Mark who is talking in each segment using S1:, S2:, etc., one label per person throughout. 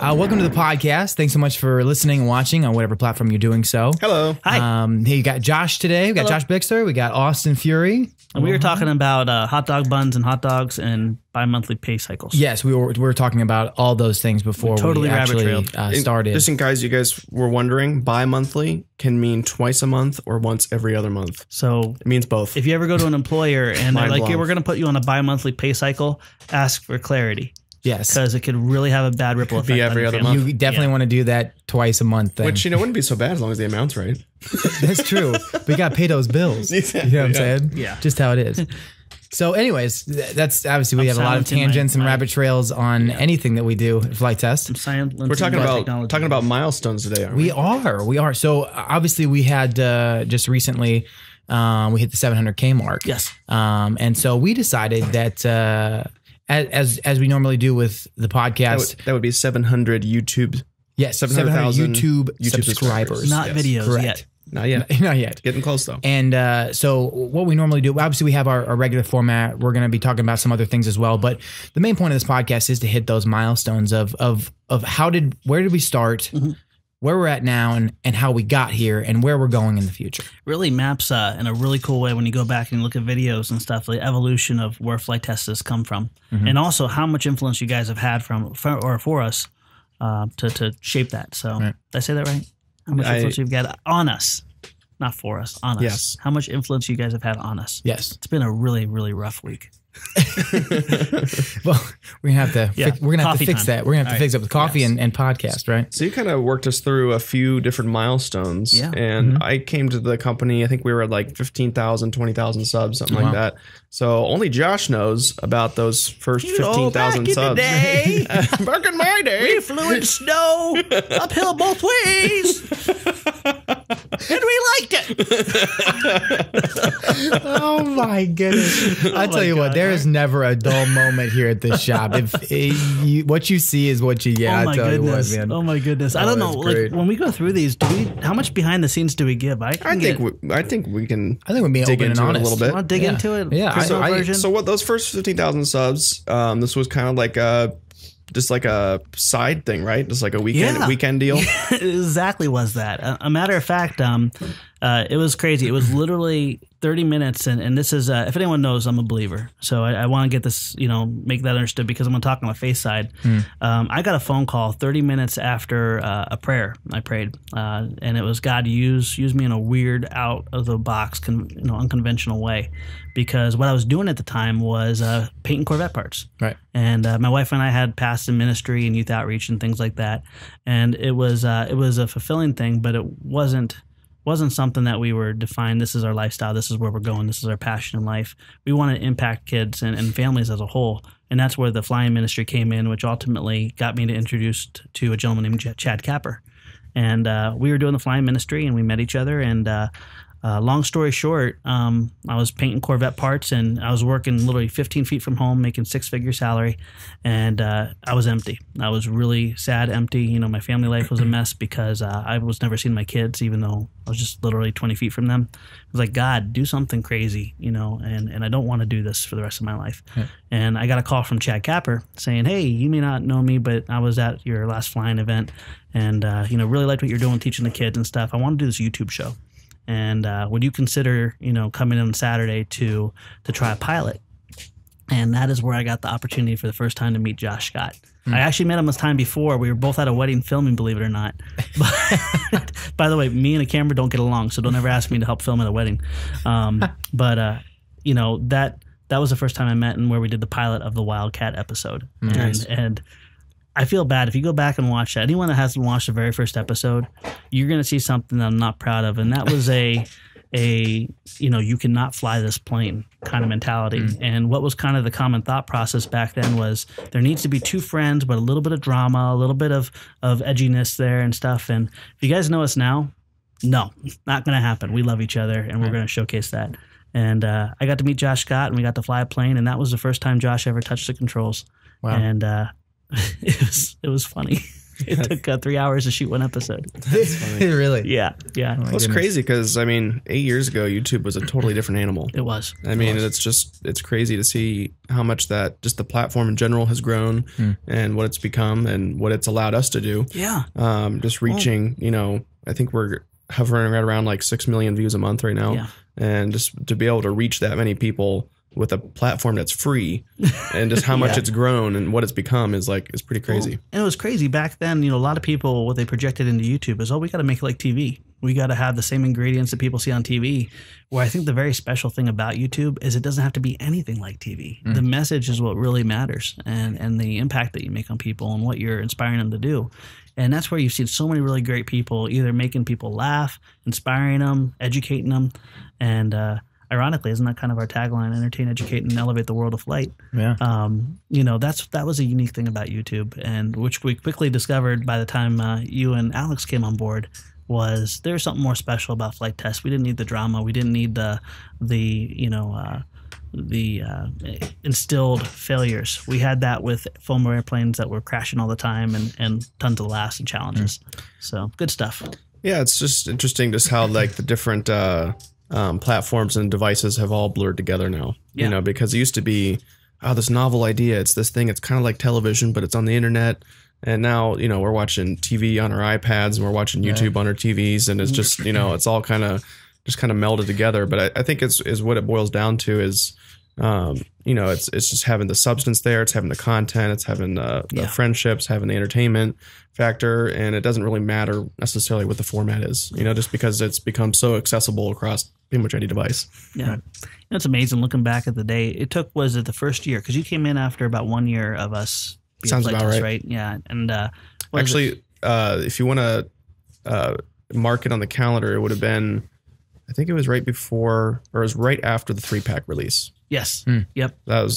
S1: Welcome to the podcast. Thanks so much for listening and watching on whatever platform you're doing so.
S2: Hello.
S3: Hi.
S1: Hey, you got Josh today. We got Josh Bixler. We got Austin Fury.
S3: And we were talking about hot dog buns and hot dogs and bi-monthly pay cycles.
S1: Yes, we were talking about all those things before we actually started.
S2: Just in case you guys were wondering, bi-monthly can mean twice a month or once every other month.
S3: So
S2: it means both.
S3: If you ever go to an employer and they're like, "Hey, we're going to put you on a bi-monthly pay cycle," ask for clarity.
S1: Yes,
S3: because it could really have a bad ripple effect.
S2: Be every other month.
S1: You definitely want to do that twice a month. Then.
S2: Which wouldn't be so bad as long as the amount's right.
S1: That's true. We got to pay those bills.
S2: Exactly.
S1: You know what I'm saying?
S3: Yeah.
S1: Just how it is. So anyways, that's obviously we have a lot of tangents and rabbit trails on anything that we do at Flite Test.
S2: We're talking about milestones today, aren't we?
S1: We are. So obviously we had just recently we hit the 700K mark.
S3: Yes.
S1: And so we decided that as we normally do with the podcast,
S2: that would be 700 YouTube.
S1: Yes, 700,000 YouTube subscribers.
S3: Not videos yet.
S2: Not yet.
S1: Not yet.
S2: Getting close, though.
S1: And so what we normally do, obviously we have our regular format. We're going to be talking about some other things as well. But the main point of this podcast is to hit those milestones of where did we start, where we're at now, and how we got here and where we're going in the future.
S3: Really maps in a really cool way when you go back and look at videos and stuff, the evolution of where Flite Test has come from. And also how much influence you guys have had for us to shape that. So did I say that right? How much influence you've got on us, not for us, on us.
S2: Yes.
S3: How much influence you guys have had on us.
S1: Yes.
S3: It's been a really, really rough week.
S1: Well, we're gonna have to fix that. We're gonna have to fix it with coffee and podcast, right?
S2: So you kind of worked us through a few different milestones.
S3: Yeah.
S2: And I came to the company, I think we were at like 15,000, 20,000 subs, something like that. So only Josh knows about those first 15,000 subs. Back in my day.
S3: We flew in snow uphill both ways. And we liked it.
S1: Oh my goodness! I tell you what, there is never a dull moment here at this shop. What you see is what you get.
S3: Oh my
S1: goodness!
S3: You what, man. Oh my goodness! I don't know. Like when we go through these, how much behind the scenes do we give?
S2: I think we can.
S1: I think we're being
S2: dig
S1: open
S2: into
S1: and honest.
S2: it a little bit.
S3: Want to dig into it?
S1: Yeah.
S2: So what those first 15,000 subs? This was kind of like just like a side thing, right? Just like a weekend deal.
S3: It exactly was that. A matter of fact, it was crazy. It was literally 30 minutes. And this is, if anyone knows, I'm a believer. So I want to get this, make that understood because I'm going to talk on my faith side. I got a phone call 30 minutes after a prayer I prayed. And it was God use me in a weird, out of the box, unconventional way. Because what I was doing at the time was painting Corvette parts.
S1: Right.
S3: And my wife and I had passed in ministry and youth outreach and things like that. And it was a fulfilling thing, but it wasn't something that we were defined. This is our lifestyle. This is where we're going. This is our passion in life. We want to impact kids and families as a whole. And that's where the flying ministry came in, which ultimately got me introduced to a gentleman named Chad Capper. And we were doing the flying ministry and we met each other. And long story short, I was painting Corvette parts and I was working literally 15 feet from home, making six-figure salary, and I was empty. I was really sad, empty. My family life was a mess because I was never seeing my kids, even though I was just literally 20 feet from them. I was like, God, do something crazy, and I don't want to do this for the rest of my life. Yeah. And I got a call from Chad Capper saying, hey, you may not know me, but I was at your last flying event and, really liked what you're doing, teaching the kids and stuff. I want to do this YouTube show. And would you consider, coming in on Saturday to try a pilot? And that is where I got the opportunity for the first time to meet Josh Scott. I actually met him this time before. We were both at a wedding filming, believe it or not. But, by the way, me and a camera don't get along, so don't ever ask me to help film at a wedding. That was the first time I met and where we did the pilot of the Wildcat episode.
S1: Nice.
S3: And I feel bad if you go back and watch that. Anyone that hasn't watched the very first episode, you're going to see something that I'm not proud of, and that was a you cannot fly this plane kind of mentality. And what was kind of the common thought process back then was there needs to be two friends, but a little bit of drama, a little bit of edginess there and stuff. And if you guys know us now, no, not going to happen. We love each other, and we're going to showcase that. And I got to meet Josh Scott, and we got to fly a plane, and that was the first time Josh ever touched the controls.
S1: Wow.
S3: And it was funny. It took 3 hours to shoot one episode.
S1: That's funny. Really?
S3: Yeah.
S2: Well, it's crazy because, I mean, 8 years ago, YouTube was a totally different animal.
S3: It was.
S2: I mean, it's crazy to see how much that just the platform in general has grown and what it's become and what it's allowed us to do.
S3: Yeah.
S2: Just reaching, I think we're hovering right around like 6 million views a month right now.
S3: Yeah.
S2: And just to be able to reach that many people with a platform that's free and just how much it's grown and what it's become is pretty crazy.
S3: And it was crazy back then. A lot of people, what they projected into YouTube is, we got to make it like TV. We got to have the same ingredients that people see on TV. Where I think the very special thing about YouTube is it doesn't have to be anything like TV. The message is what really matters, and the impact that you make on people and what you're inspiring them to do. And that's where you've seen so many really great people either making people laugh, inspiring them, educating them. And ironically, isn't that kind of our tagline? Entertain, educate, and elevate the world of flight.
S1: Yeah.
S3: That was a unique thing about YouTube, and which we quickly discovered by the time you and Alex came on board. Was there's something more special about Flite Test. We didn't need the drama. We didn't need the instilled failures. We had that with foam airplanes that were crashing all the time and tons of laughs and challenges. So good stuff.
S2: Yeah, it's just interesting just how the different platforms and devices have all blurred together now.
S3: Yeah.
S2: Because it used to be, this novel idea. It's this thing. It's kind of like television, but it's on the internet. And now, we're watching TV on our iPads and we're watching YouTube on our TVs, and it's just, it's all kind of melded together. But I think is what it boils down to is, it's just having the substance there, it's having the content, it's having the friendships, having the entertainment factor, and it doesn't really matter necessarily what the format is, just because it's become so accessible across pretty much any device.
S3: Yeah. Right. It's amazing looking back at the day. It took, was it the first year? Because you came in after about 1 year of us.
S2: Sounds about right.
S3: Right. Yeah. And
S2: actually, if you want to mark it on the calendar, it would have been, I think it was right before, or it was right after the 3-pack release.
S3: Yes. Yep.
S2: I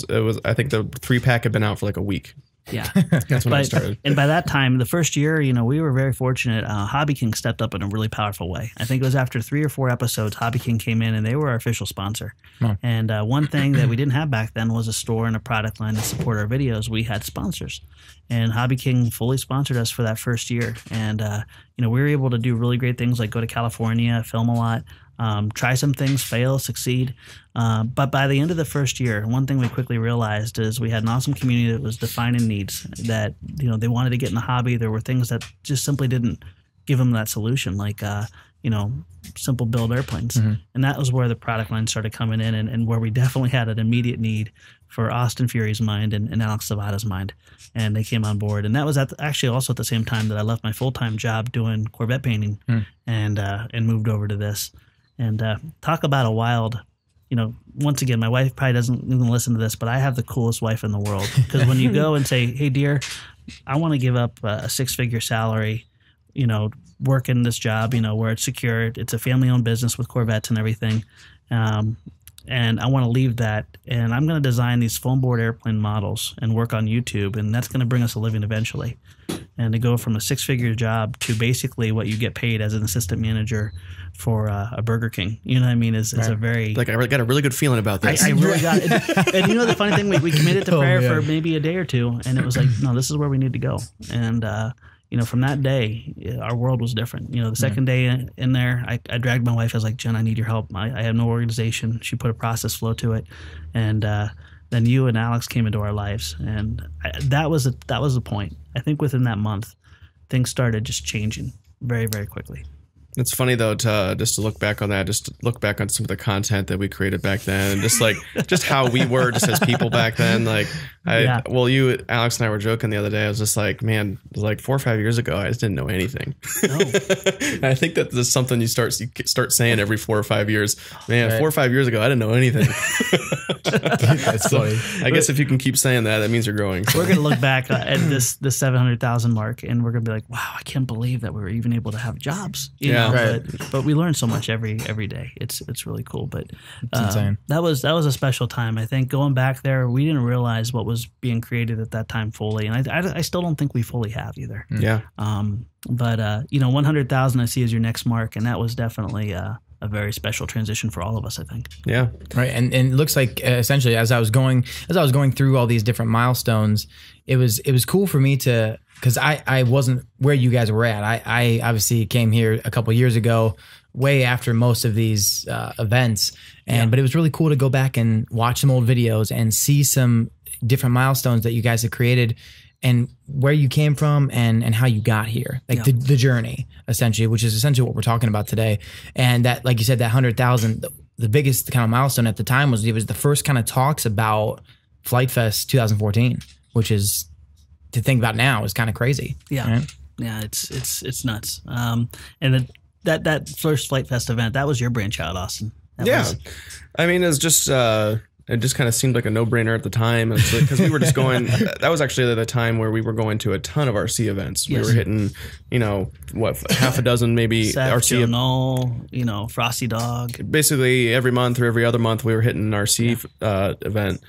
S2: think the 3-pack had been out for like a week.
S3: Yeah.
S2: That's when I started.
S3: And by that time, the first year, we were very fortunate. Hobby King stepped up in a really powerful way. I think it was after 3 or 4 episodes, Hobby King came in and they were our official sponsor. Oh. And one thing that we didn't have back then was a store and a product line to support our videos. We had sponsors. And Hobby King fully sponsored us for that first year. And, we were able to do really great things like go to California, film a lot, try some things, fail, succeed. But by the end of the first year, one thing we quickly realized is we had an awesome community that was defining needs that, they wanted to get in the hobby. There were things that just simply didn't give them that solution, like, simple build airplanes. And that was where the product line started coming in and where we definitely had an immediate need for Austin Fury's mind and Alex Zavada's mind. And they came on board. And that was actually also at the same time that I left my full-time job doing Corvette painting and moved over to this. And talk about a wild, once again, my wife probably doesn't even listen to this, but I have the coolest wife in the world. Because when you go and say, hey, dear, I want to give up a 6-figure salary, work in this job, where it's secure. It's a family-owned business with Corvettes and everything. And I want to leave that. And I'm going to design these foam board airplane models and work on YouTube. And that's going to bring us a living eventually. And to go from a 6-figure job to basically what you get paid as an assistant manager for a Burger King, is a very...
S2: Like, I got a really good feeling about this.
S3: I really got it. And the funny thing, we committed to prayer for maybe a day or two. And it was like, no, this is where we need to go. And, from that day, our world was different. The second day in there, I dragged my wife. I was like, Jen, I need your help. I have no organization. She put a process flow to it. And then you and Alex came into our lives. And that was the point. I think within that month, things started just changing very, very quickly.
S2: It's funny though to look back on that, just to look back on some of the content that we created back then, and just how we were just as people back then. Like, you, Alex, and I were joking the other day. I was just like, man, it was like 4 or 5 years ago, I just didn't know anything. No. I think that there's something you start saying every 4 or 5 years. Man, right. 4 or 5 years ago, I didn't know anything.
S1: That's funny.
S2: I guess if you can keep saying that means you're growing. So.
S3: We're going to look back at this 700,000 mark, and we're going to be like, wow, I can't believe that we were even able to have jobs. You know?
S2: Right.
S3: But we learn so much every day. It's really cool. But
S1: it's insane.
S3: That was a special time. I think going back there, we didn't realize what was being created at that time fully, and I still don't think we fully have either.
S2: Yeah.
S3: But 100,000 I see as your next mark, and that was definitely a very special transition for all of us, I think.
S2: Yeah.
S1: Right. And it looks like essentially as I was going through all these different milestones, it was cool for me to, because I wasn't where you guys were at. I obviously came here a couple of years ago, way after most of these events. But it was really cool to go back and watch some old videos and see some different milestones that you guys had created and where you came from and how you got here, like the journey essentially, which is essentially what we're talking about today. And that, like you said, that 100,000, the biggest kind of milestone at the time was the first kind of talks about Flite Fest 2014, which is, to think about now, is kind of crazy.
S3: Yeah.
S1: Right?
S3: Yeah. It's nuts. And that first Flite Fest event, that was your brainchild, Austin.
S2: I mean, it's just, it just kind of seemed like a no-brainer at the time, because we were just going. That was actually the time where we were going to a ton of RC events. We were hitting, half a dozen maybe RC.
S3: Frosty Dog.
S2: Basically, every month or every other month, we were hitting an RC event,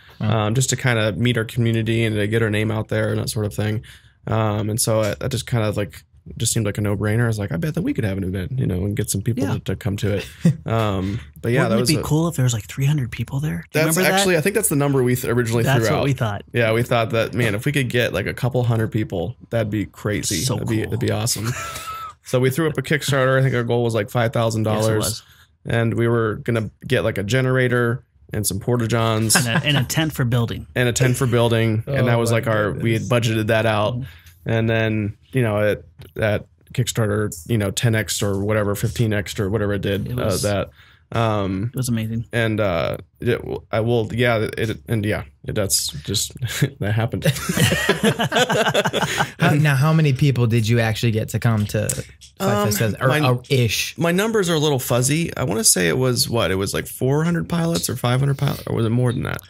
S2: just to kind of meet our community and to get our name out there and that sort of thing. And so that just kind of just seemed like a no-brainer. I was like, I bet that we could have an event, and get some people to come to it. But yeah,
S3: wouldn't it be cool if there was like 300 people there?
S2: That's actually, I think that's the number we originally threw out.
S3: That's what we thought.
S2: Yeah, we thought that, man, if we could get like a couple hundred people, that'd be crazy.
S3: So
S2: that'd be awesome. So we threw up a Kickstarter. I think our goal was like $5,000. Yes, it was. And we were gonna get like a generator and some porta-johns
S3: and a tent for building.
S2: And that was like we had budgeted that out. And then, at Kickstarter, 10x or whatever, 15x or whatever it did, it was
S3: it was amazing.
S2: And that's just that happened.
S1: Now, how many people did you actually get to come to Flite Fest? Ish.
S2: My numbers are a little fuzzy. I want to say it was like 400 pilots or 500 pilots, or was it more than that?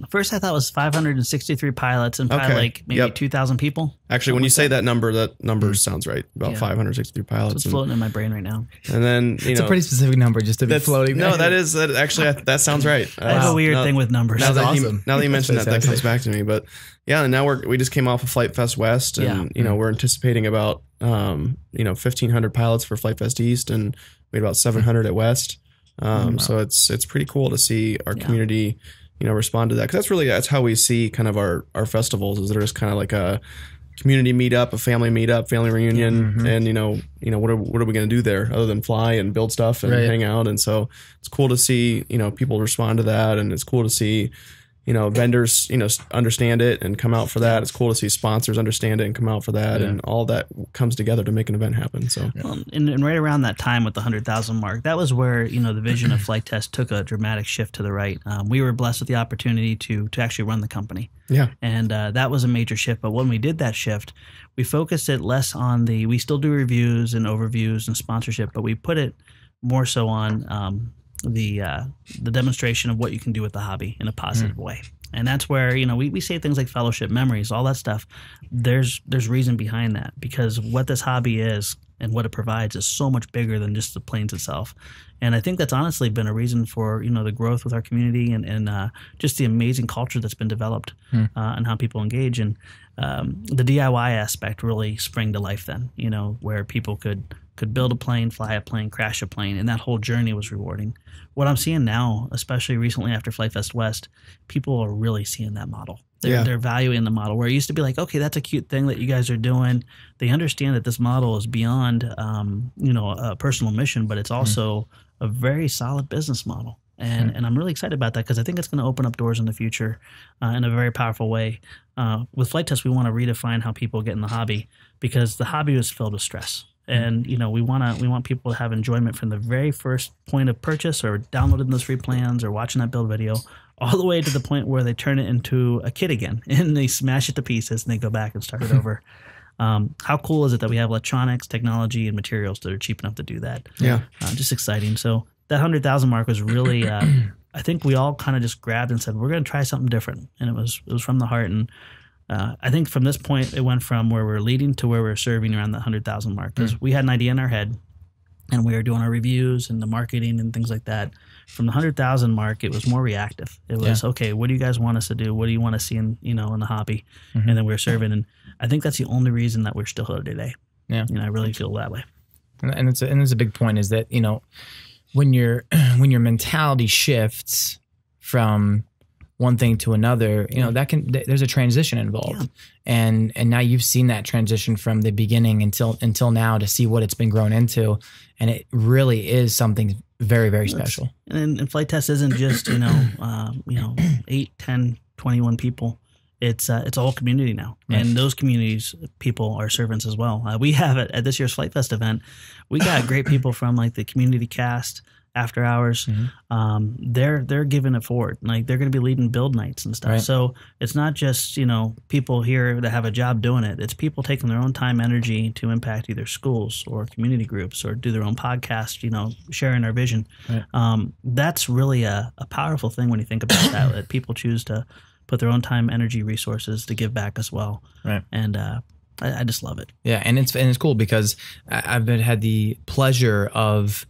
S3: First, I thought it was 563 pilots and probably maybe 2,000 people.
S2: Actually, when you say that number sounds right. About 563 pilots.
S3: It's floating in my brain right now.
S2: And then
S1: it's a pretty specific number just to be floating.
S2: No, that sounds right.
S3: I have a weird thing with numbers.
S2: Now that you mention that comes back to me. But yeah, and now we just came off of Flite Fest West, and we're anticipating about 1,500 pilots for Flite Fest East, and we had about 700 at West. So it's pretty cool to see our community respond to that, because that's how we see kind of our festivals, is they're just kind of like a community meetup, a family meetup, family reunion, and what are we going to do there other than fly and build stuff and hang out? And so it's cool to see people respond to that, and it's cool to see vendors understand it and come out for that. It's cool to see sponsors understand it and come out for that, and all that comes together to make an event happen. So
S3: and right around that time with the 100,000 mark, that was where the vision of Flite Test took a dramatic shift to the right. We were blessed with the opportunity to actually run the company, and that was a major shift. But when we did that shift, we focused it less on we still do reviews and overviews and sponsorship, but we put it more so on the demonstration of what you can do with the hobby in a positive way. And that's where, we say things like fellowship, memories, all that stuff. There's reason behind that, because what this hobby is and what it provides is so much bigger than just the planes itself. And I think that's honestly been a reason for, the growth with our community and just the amazing culture that's been developed and how people engage. And the DIY aspect really sprang to life then, where people could build a plane, fly a plane, crash a plane, and that whole journey was rewarding. What I'm seeing now, especially recently after Flite Fest West, people are really seeing that model. They're valuing the model, where it used to be like, okay, that's a cute thing that you guys are doing. They understand that this model is beyond, a personal mission, but it's also a very solid business model. And I'm really excited about that, because I think it's going to open up doors in the future in a very powerful way. With Flite Test, we want to redefine how people get in the hobby, because the hobby is filled with stress. And we want people to have enjoyment from the very first point of purchase, or downloading those free plans, or watching that build video, all the way to the point where they turn it into a kit again and they smash it to pieces and they go back and start it over. How cool is it that we have electronics, technology, and materials that are cheap enough to do that?
S2: Yeah,
S3: just exciting. So that 100,000 mark was really, I think we all kind of just grabbed and said, we're going to try something different, and it was from the heart. And I think from this point, it went from where we're leading to where we're serving around the 100,000 mark, because we had an idea in our head, and we were doing our reviews and the marketing and things like that. From the 100,000 mark, it was more reactive. It was, okay, what do you guys want us to do? What do you want to see in the hobby? And then we were serving. And I think that's the only reason that we're still here today.
S1: Yeah.
S3: I really feel that way.
S1: And it's a big point is that, when your mentality shifts from one thing to another, there's a transition involved. And now you've seen that transition from the beginning until now to see what it's been grown into. And it really is something very, very special.
S3: And Flite Test isn't just, 8, 10, 21 people. It's a whole community now. Right. And those communities, people are servants as well. We have it at this year's Flite Fest event. We got great people from like the community cast, after hours. They're giving it forward. Like they're going to be leading build nights and stuff. Right. So it's not just, people here that have a job doing it. It's people taking their own time, energy to impact either schools or community groups or do their own podcast, sharing our vision. Right. That's really a powerful thing when you think about that people choose to put their own time, energy, resources to give back as well. Right. And I just love it.
S1: Yeah, and it's cool because I've had the pleasure of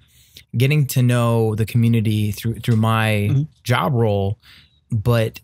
S1: getting to know the community through my job role, but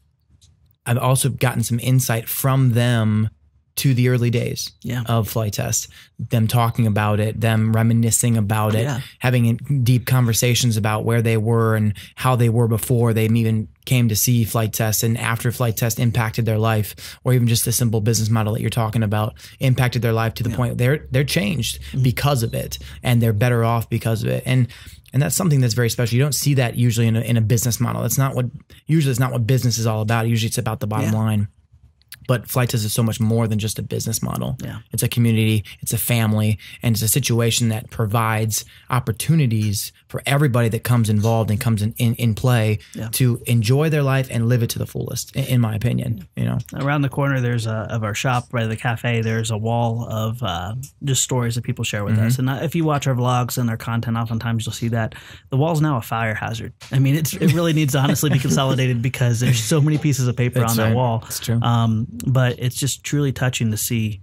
S1: I've also gotten some insight from them to the early days of Flite Test, them talking about it, them reminiscing about it, having deep conversations about where they were and how they were before they even came to see Flite Test, and after Flite Test impacted their life, or even just the simple business model that you're talking about impacted their life to the point they're changed because of it, and they're better off because of it. And that's something that's very special. You don't see that usually in a business model. It's not what business is all about. Usually it's about the bottom line. But Flite Test is so much more than just a business model. Yeah. It's a community, it's a family, and it's a situation that provides opportunities for everybody that comes involved and comes in play to enjoy their life and live it to the fullest, in my opinion.
S3: Around the corner of our shop, right at the cafe, there's a wall of just stories that people share with us. And if you watch our vlogs and our content, oftentimes you'll see that the wall's now a fire hazard. I mean, it really needs to honestly be consolidated because there's so many pieces of paper on that wall.
S1: It's true.
S3: But it's just truly touching to see,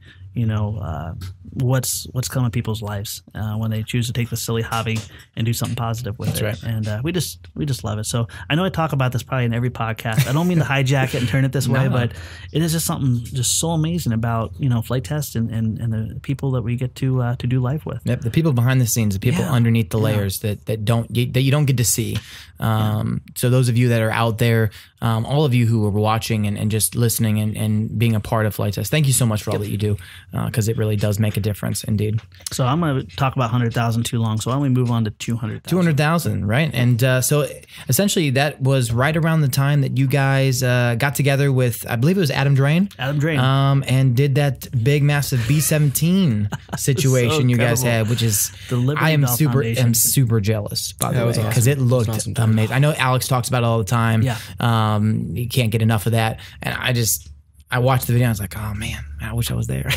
S3: what's coming in people's lives when they choose to take the silly hobby and do something positive with it. Right. And we just love it. So I know I talk about this probably in every podcast. I don't mean to hijack it and turn it this way, but it is just something just so amazing about Flite Test and the people that we get to do life with.
S1: Yep, the people behind the scenes, the people underneath the layers that you don't get to see. So those of you that are out there, all of you who are watching and just listening and being a part of Flite Test, thank you so much for all that you do, because it really does make a difference indeed.
S3: So I'm going to talk about 100,000 too long, so why don't we move on to 200,000?
S1: 200,000, right? And so essentially that was right around the time that you guys got together with, I believe it was Adam Drain. And did that big, massive B-17 situation you guys had, which is, I am super jealous, by the way, because it looked amazing. I know Alex talks about it all the time. Yeah. You can't get enough of that. And I watched the video and I was like, oh man, I wish I was there.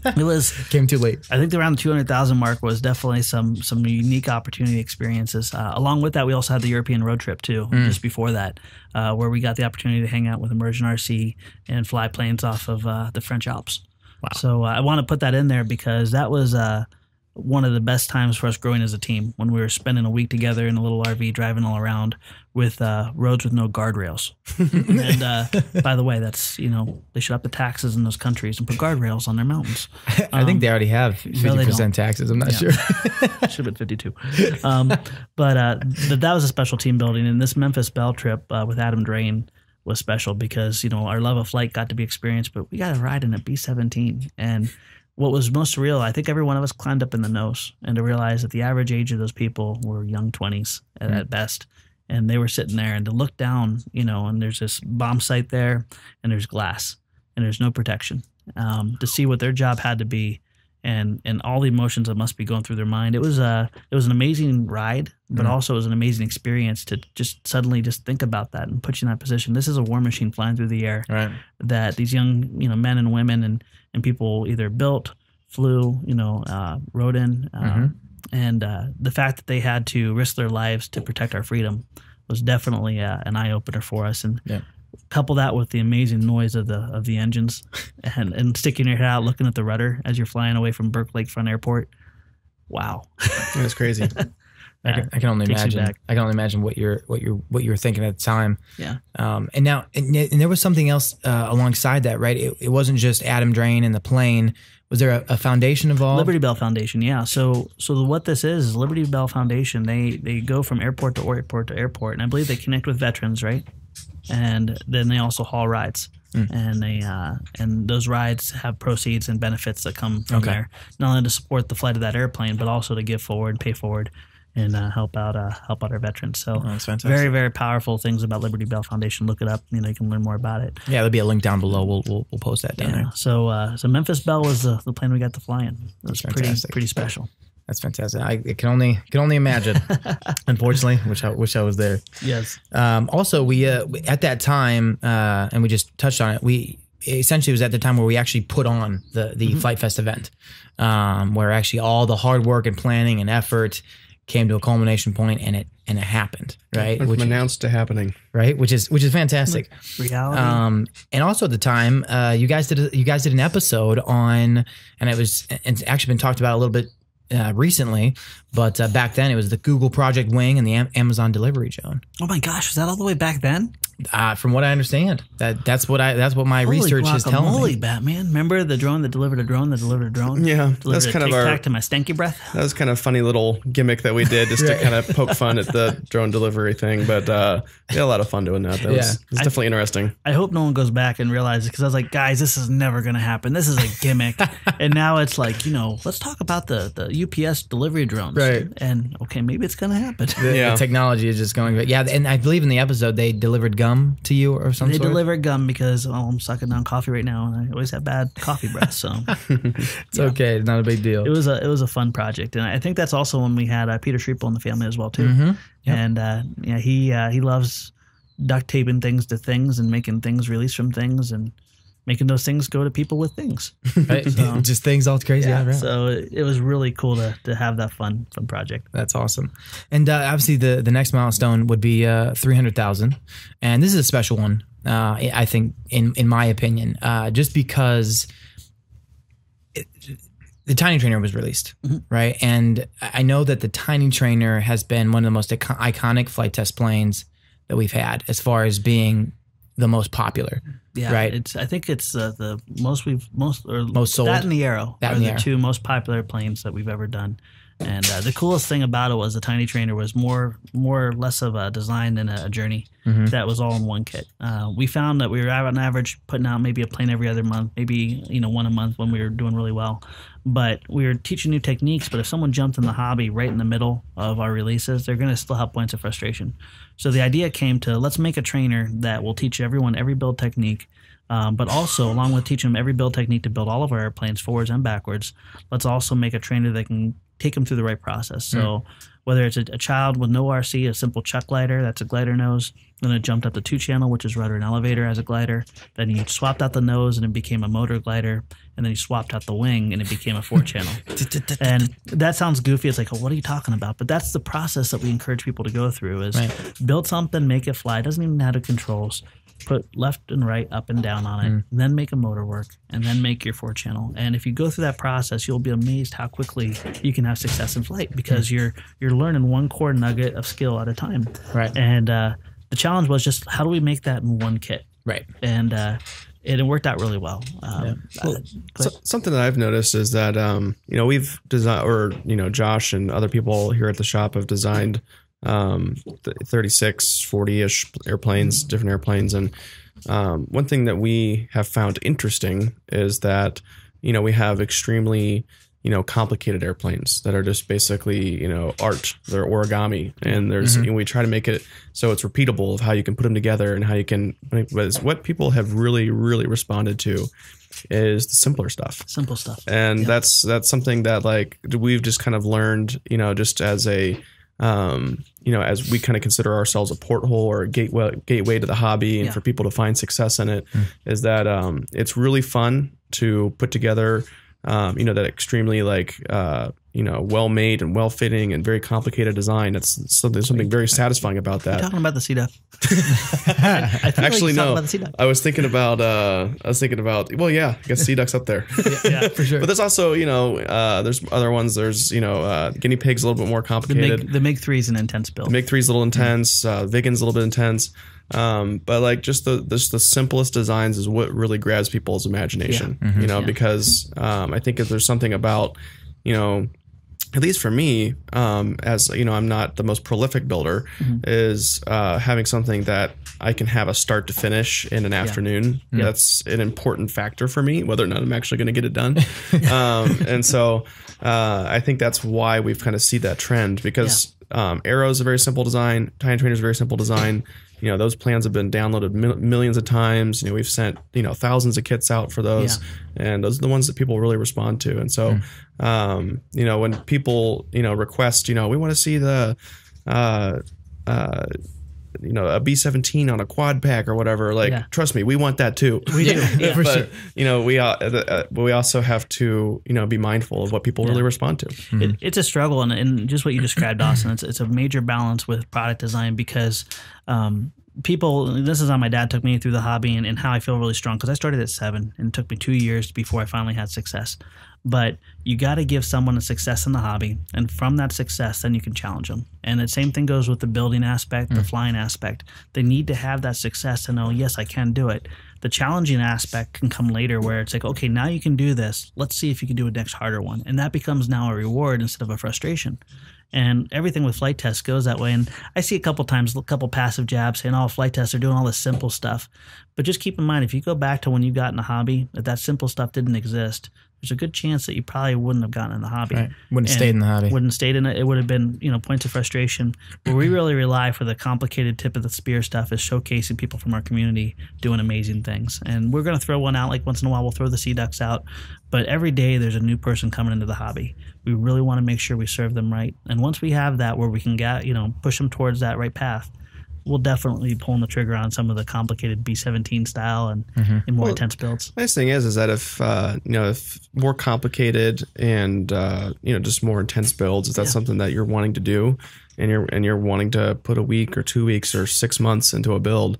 S3: It
S1: came too late.
S3: I think around the 200,000 mark was definitely some unique opportunity experiences. Along with that, we also had the European road trip too, just before that, where we got the opportunity to hang out with Immersion RC and fly planes off of the French Alps. Wow. So I want to put that in there because that was one of the best times for us growing as a team, when we were spending a week together in a little RV driving all around with roads with no guardrails. And by the way, that's, they should up the taxes in those countries and put guardrails on their mountains.
S1: I think they already have 50% taxes. I'm not sure.
S3: Should have been 52. But that was a special team building. And this Memphis Bell trip with Adam Drain was special because, our love of flight got to be experienced, but we got to ride in a B-17. And what was most surreal, I think every one of us climbed up in the nose, and to realize that the average age of those people were young 20s at best. And they were sitting there, and to look down, and there's this bomb site there, and there's glass, and there's no protection. To see what their job had to be, and all the emotions that must be going through their mind. It was an amazing ride, but also it was an amazing experience to just suddenly just think about that and put you in that position. This is a war machine flying through the air that these young men and women and people either built, flew, rode in. And the fact that they had to risk their lives to protect our freedom was definitely an eye-opener for us. And couple that with the amazing noise of the engines and sticking your head out looking at the rudder as you're flying away from Burke Lakefront Airport. Wow.
S2: That's crazy.
S1: I can only
S3: takes you
S1: imagine.
S3: back.
S1: I can only imagine what you're thinking at the time.
S3: Yeah.
S1: And now, and there was something else alongside that, right? It wasn't just Adam Drain and the plane. Was there a foundation involved?
S3: Liberty Bell Foundation, yeah. So what this is Liberty Bell Foundation. They go from airport to airport, and I believe they connect with veterans, right? And then they also haul rides, and they and those rides have proceeds and benefits that come from there, not only to support the flight of that airplane, but also to give forward, pay forward, and help out our veterans. So
S1: that's fantastic.
S3: Very, very powerful things about Liberty Bell Foundation. Look it up. You can learn more about it.
S1: Yeah, there'll be a link down below. We'll post that down there.
S3: So Memphis Bell was the plane we got to fly in. It was pretty special.
S1: That's fantastic. I can only imagine. Unfortunately, wish I was there.
S3: Yes.
S1: Also, we at that time, and we just touched on it. We essentially was at the time where we actually put on the Flite Fest event, where actually all the hard work and planning and effort came to a culmination point, and it happened, right?
S2: From announced to happening,
S1: right? Which is fantastic.
S3: Reality.
S1: And also at the time, you guys did an episode on, and it's actually been talked about a little bit recently, but back then it was the Google Project Wing and the Amazon Delivery Zone.
S3: Oh my gosh, was that all the way back then?
S1: From what I understand, that's what my research is telling me.
S3: Batman! Remember the drone that delivered a drone that delivered a drone?
S2: Yeah, that's kind of
S3: back to my stanky breath.
S2: That was kind of funny little gimmick that we did just to kind of poke fun at the drone delivery thing. But we had a lot of fun doing that. It was definitely interesting.
S3: I hope no one goes back and realizes, because I was like, guys, this is never going to happen. This is a gimmick. And now it's like, let's talk about the UPS delivery drones.
S1: Right.
S3: And okay, maybe it's going to happen.
S1: The technology is just going. Yeah, and I believe in the episode they delivered gum to you or something.
S3: They delivered gum because I'm sucking down coffee right now, and I always have bad coffee breath. So
S1: it's okay, it's not a big deal.
S3: It was a fun project, and I think that's also when we had Peter Schriepel in the family as well too.
S1: Mm-hmm. Yep.
S3: And he loves duct taping things to things and making things release from things and making those things go to people with things.
S1: Right? So, just things all crazy.
S3: Yeah, right. So it was really cool to have that fun project.
S1: That's awesome. And obviously the next milestone would be 300,000. And this is a special one, I think, in my opinion, just because the Tiny Trainer was released, right? And I know that the Tiny Trainer has been one of the most iconic flight test planes that we've had as far as being the most popular.
S3: Yeah,
S1: right.
S3: I think it's the most sold. That and the Arrow are the two most popular planes that we've ever done. And the coolest thing about it was the Tiny Trainer was more or less of a design than a journey. That was all in one kit. We found that we were on average putting out maybe a plane every other month, maybe one a month when we were doing really well. But we were teaching new techniques. But if someone jumped in the hobby right in the middle of our releases, they're going to still have points of frustration. So the idea came to, let's make a trainer that will teach everyone every build technique. But also, along with teaching them every build technique to build all of our airplanes forwards and backwards, let's also make a trainer that can take them through the right process. So whether it's a child with no RC, a simple chuck glider, that's a glider nose, then it jumped up to 2-channel, which is rudder and elevator as a glider. Then you swapped out the nose and it became a motor glider. And then you swapped out the wing and it became a 4-channel. And that sounds goofy. It's like, oh, what are you talking about? But that's the process that we encourage people to go through is build something, make it fly. It doesn't even have controls. Put left and right, up and down on it, and then make a motor work, and then make your 4-channel. And if you go through that process, you'll be amazed how quickly you can have success in flight because you're learning one core nugget of skill at a time.
S1: Right.
S3: And the challenge was just how do we make that in one kit?
S1: Right.
S3: And it worked out really well.
S2: Something that I've noticed is that we've designed, or Josh and other people here at the shop have designed 36, 40-ish airplanes, different airplanes. And one thing that we have found interesting is that, we have extremely, complicated airplanes that are just basically, art. They're origami. And there's, we try to make it so it's repeatable of how you can put them together and how you can, what people have really, really responded to is the simpler stuff.
S3: Simple stuff.
S2: And that's something that we've just kind of learned, just as a, as we kind of consider ourselves a porthole or a gateway to the hobby and for people to find success in it, is that it's really fun to put together, that extremely well made and well fitting and very complicated design. It's something very satisfying about that.
S3: You're talking about the C-duct.
S2: Actually, no.
S3: About the C-duct.
S2: I was thinking about. Well, yeah, I guess C-duct's up there.
S3: Yeah, for sure.
S2: But there's also, there's other ones. There's, guinea pig's a little bit more complicated.
S3: The MiG 3 is an intense build.
S2: The MiG 3 is a little intense. Vigen's a little bit intense. But like just the simplest designs is what really grabs people's imagination. Because I think if there's something about, at least for me, as I'm not the most prolific builder, is having something that I can have a start to finish in an afternoon. That's an important factor for me, whether or not I'm actually going to get it done. And so I think that's why we've kind of seen that trend, because Arrow is a very simple design. Tiny Trainer is a very simple design. Those plans have been downloaded millions of times. We've sent, thousands of kits out for those. And those are the ones that people really respond to. And so, when people, request, we want to see the, a B-17 on a quad pack or whatever, trust me, we want that too.
S3: We do.
S1: For sure.
S2: We also have to, be mindful of what people really respond to.
S3: It's a struggle, and just what you described, Austin, it's a major balance with product design, because people, this is how my dad took me through the hobby and how I feel really strong, because I started at 7 and it took me 2 years before I finally had success. But you got to give someone a success in the hobby, and from that success, then you can challenge them. And the same thing goes with the building aspect, the flying aspect. They need to have that success to know, yes, I can do it. The challenging aspect can come later, where it's like, okay, now you can do this. Let's see if you can do a next harder one. And that becomes now a reward instead of a frustration. And everything with Flite Test goes that way. And I see a couple passive jabs saying, oh, Flite Test are doing all this simple stuff. But just keep in mind, if you go back to when you got in the hobby, if that simple stuff didn't exist, there's a good chance that you probably wouldn't have gotten in the hobby.
S1: Right. Wouldn't have stayed in the hobby.
S3: Wouldn't have stayed in it. It would have been, points of frustration. Where we really rely for the complicated tip of the spear stuff is showcasing people from our community doing amazing things. And we're going to throw one out, like once in a while we'll throw the C-ducts out. But every day there's a new person coming into the hobby. We really want to make sure we serve them right. And once we have that, where we can get, push them towards that right path, we'll definitely be pulling the trigger on some of the complicated B-17 style and more intense builds.
S2: Nice thing is that if more complicated and just more intense builds, if that's something that you're wanting to do, and you're wanting to put a week or 2 weeks or 6 months into a build,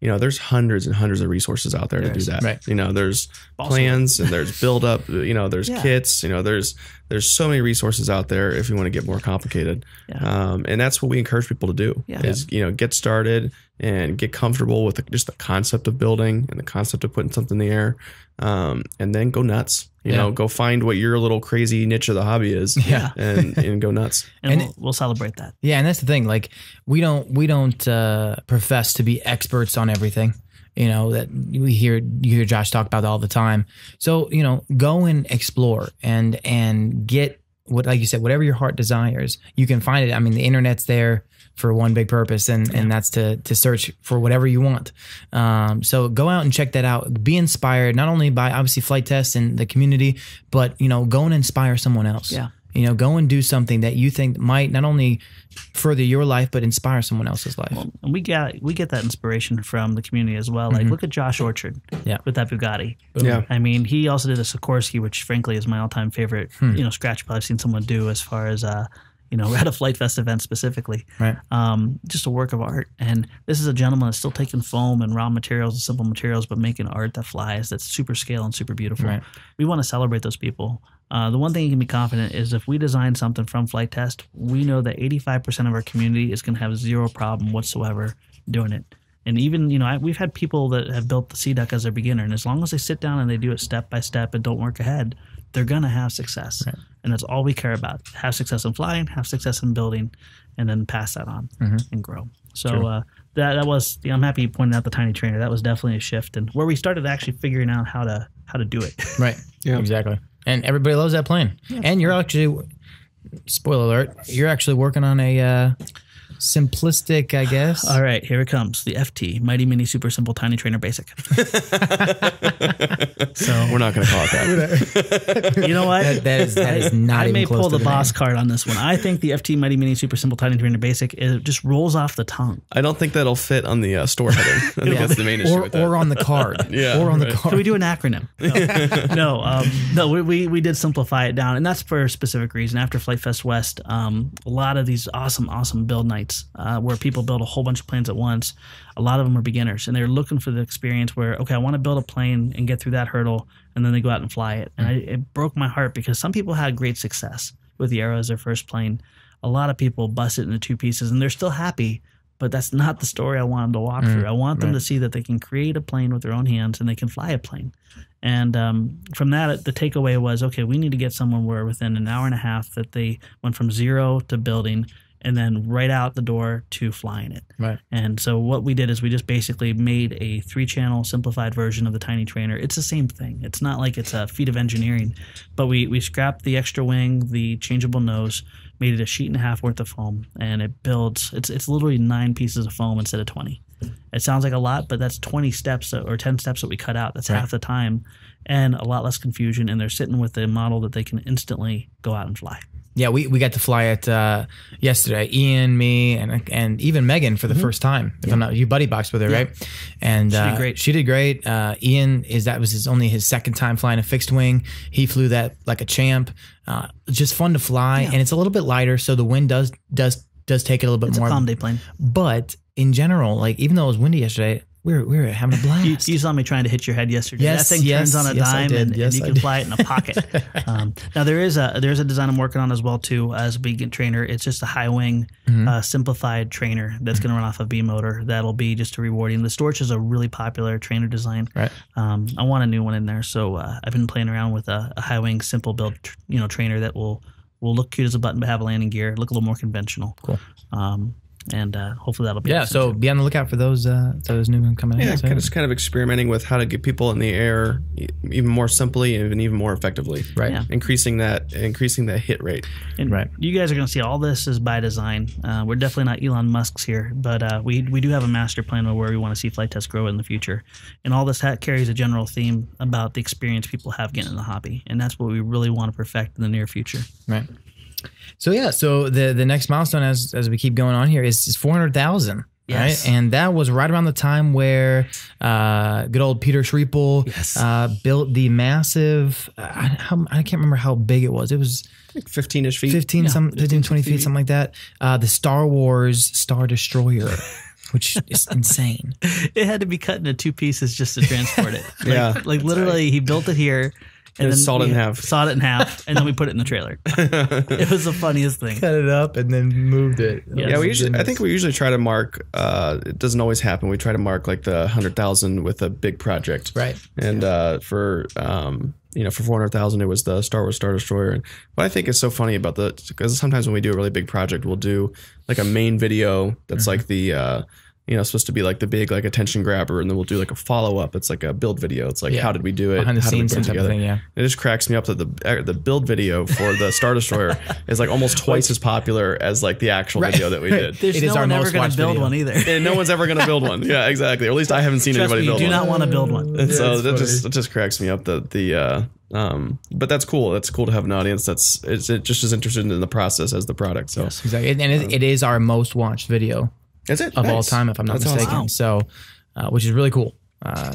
S2: there's hundreds and hundreds of resources out there to do that. Right. There's plans and there's build up, there's kits, there's so many resources out there if you want to get more complicated. And that's what we encourage people to do is, get started and get comfortable with just the concept of building and the concept of putting something in the air. And then go nuts. Go find what your little crazy niche of the hobby is, and go nuts.
S3: And we'll celebrate that.
S1: Yeah, and that's the thing. Like we don't profess to be experts on everything. That you hear Josh talk about all the time. So go and explore and get what, like you said, whatever your heart desires. You can find it. I mean, the internet's there for one big purpose, and that's to search for whatever you want. So go out and check that out. Be inspired not only by obviously Flite Test and the community, but go and inspire someone else. Go and do something that you think might not only further your life but inspire someone else's life.
S3: Well, and we get that inspiration from the community as well. Like look at Josh Orchard with that Bugatti.
S2: Yeah,
S3: I mean, he also did a Sikorsky, which frankly is my all-time favorite scratch build I've seen someone do, as far as at a Flite Fest event specifically.
S1: Right.
S3: Just a work of art. And this is a gentleman that's still taking foam and raw materials and simple materials, but making art that flies, that's super scale and super beautiful.
S1: Right.
S3: We want to celebrate those people. The one thing you can be confident is if we design something from Flite Test, we know that 85% of our community is going to have zero problem whatsoever doing it. And even, we've had people that have built the C-duct as a beginner, and as long as they sit down and they do it step by step and don't work ahead, they're going to have success. Right. And that's all we care about. Have success in flying, have success in building, and then pass that on and grow. So that was, I'm happy you pointed out the Tiny Trainer. That was definitely a shift, and where we started actually figuring out how to do it.
S1: Right. Yeah. Exactly. And everybody loves that plane. Yeah. And you're actually, spoiler alert, you're actually working on a simplistic, I guess.
S3: All right, here it comes. The FT, Mighty Mini Super Simple Tiny Trainer Basic. So
S2: We're not going to call it that.
S3: You know what?
S1: That is not
S3: I
S1: even
S3: may
S1: close
S3: pull
S1: to
S3: the
S1: name.
S3: boss card on this one. I think the FT Mighty Mini Super Simple Tiny Trainer Basic, it just rolls off the tongue.
S2: I don't think that'll fit on the store heading. I think that's the main issue with that.
S1: Or on the card.
S2: Yeah,
S1: or on the
S2: right.
S1: card.
S3: Can we do an acronym? No, we did simplify it down, and that's for a specific reason. After Flite Fest West, a lot of these awesome build nights where people build a whole bunch of planes at once, a lot of them are beginners, and they're looking for the experience where, okay, I want to build a plane and get through that hurdle, and then they go out and fly it. And it broke my heart because some people had great success with the Arrow as their first plane. A lot of people bust it into two pieces, and they're still happy, but that's not the story I want them to walk through. I want them to see that they can create a plane with their own hands and they can fly a plane. And from that, the takeaway was, okay, we need to get someone where within an hour and a half that they went from zero to building and then right out the door to flying it.
S1: Right.
S3: And so what we did is we just basically made a 3-channel simplified version of the Tiny Trainer. It's the same thing. It's not like it's a feat of engineering, but we scrapped the extra wing, the changeable nose, made it a sheet and a half worth of foam, and it builds. It's literally 9 pieces of foam instead of 20. It sounds like a lot, but that's 20 steps or 10 steps that we cut out. That's half the time, and a lot less confusion. And they're sitting with a model that they can instantly go out and fly.
S1: Yeah, we got to fly it yesterday. Ian, me, and even Megan for the first time. If I'm not, you buddy boxed with her, right? And
S3: She did great.
S1: She did great. Ian was only his second time flying a fixed wing. He flew that like a champ. Just fun to fly, and it's a little bit lighter, so the wind does take it a little bit more.
S3: It's a calm day plane.
S1: But in general, like even though it was windy yesterday, we were having a blast.
S3: You saw me trying to hit your head yesterday.
S1: Yes,
S3: that thing turns on a dime, and you can fly it in a pocket. Now there's a design I'm working on as well too as a beacon trainer. It's just a high wing, simplified trainer that's going to run off a B motor. That'll be just a rewarding. The Storch is a really popular trainer design.
S1: Right.
S3: I want a new one in there, so I've been playing around with a high wing simple build, trainer that will look cute as a button but have a landing gear, look a little more conventional.
S1: Cool.
S3: And hopefully that'll be
S1: awesome. So be on the lookout for those new ones coming out.
S2: Yeah, just kind of experimenting with how to get people in the air even more simply and even more effectively.
S1: Right.
S3: Yeah.
S2: Increasing that hit rate.
S3: And you guys are going to see all this is by design. We're definitely not Elon Musk's here, but we do have a master plan of where we want to see Flite Test grow in the future. And all this carries a general theme about the experience people have getting in the hobby. And that's what we really want to perfect in the near future.
S1: Right. So the next milestone as we keep going on here is 400,000.
S3: Yes.
S1: Right? And that was right around the time where good old Peter Schriepel built the massive, I can't remember how big it was. It was
S2: like 15-ish feet.
S1: 15, 20 feet, something like that. The Star Wars Star Destroyer, which is insane.
S3: It had to be cut into 2 pieces just to transport it. Like literally
S2: right.
S3: He built it here. And then
S2: sawed it in half.
S3: Sawed it in half, and then we put it in the trailer. It was the funniest thing.
S1: Cut it up and then moved it.
S3: Yeah,
S2: I think we usually try to mark. It doesn't always happen. We try to mark like the 100,000 with a big project,
S1: right?
S2: And for 400,000, it was the Star Wars Star Destroyer. And what I think is so funny about because sometimes when we do a really big project, we'll do like a main video that's like the. Supposed to be like the big like attention grabber, and then we'll do like a follow up. It's like a build video. It's like how did we do it?
S1: Behind the
S2: how
S1: scenes
S2: did we put it together?
S1: Thing, yeah.
S2: It just cracks me up that the build video for the Star Destroyer is like almost twice as popular as like the actual video that we did.
S3: There's no one ever going to build one either.
S2: And no one's ever going to build one. Yeah, exactly. Or at least I haven't seen anybody build one.
S3: You do not want to build one.
S2: And so it just cracks me up that but that's cool. That's cool to have an audience that's just as interested in the process as the product. So
S1: yes, exactly. And it is our most watched video.
S2: Is it?
S1: Of all time, if I'm not mistaken.
S3: Awesome.
S1: So, which is really cool.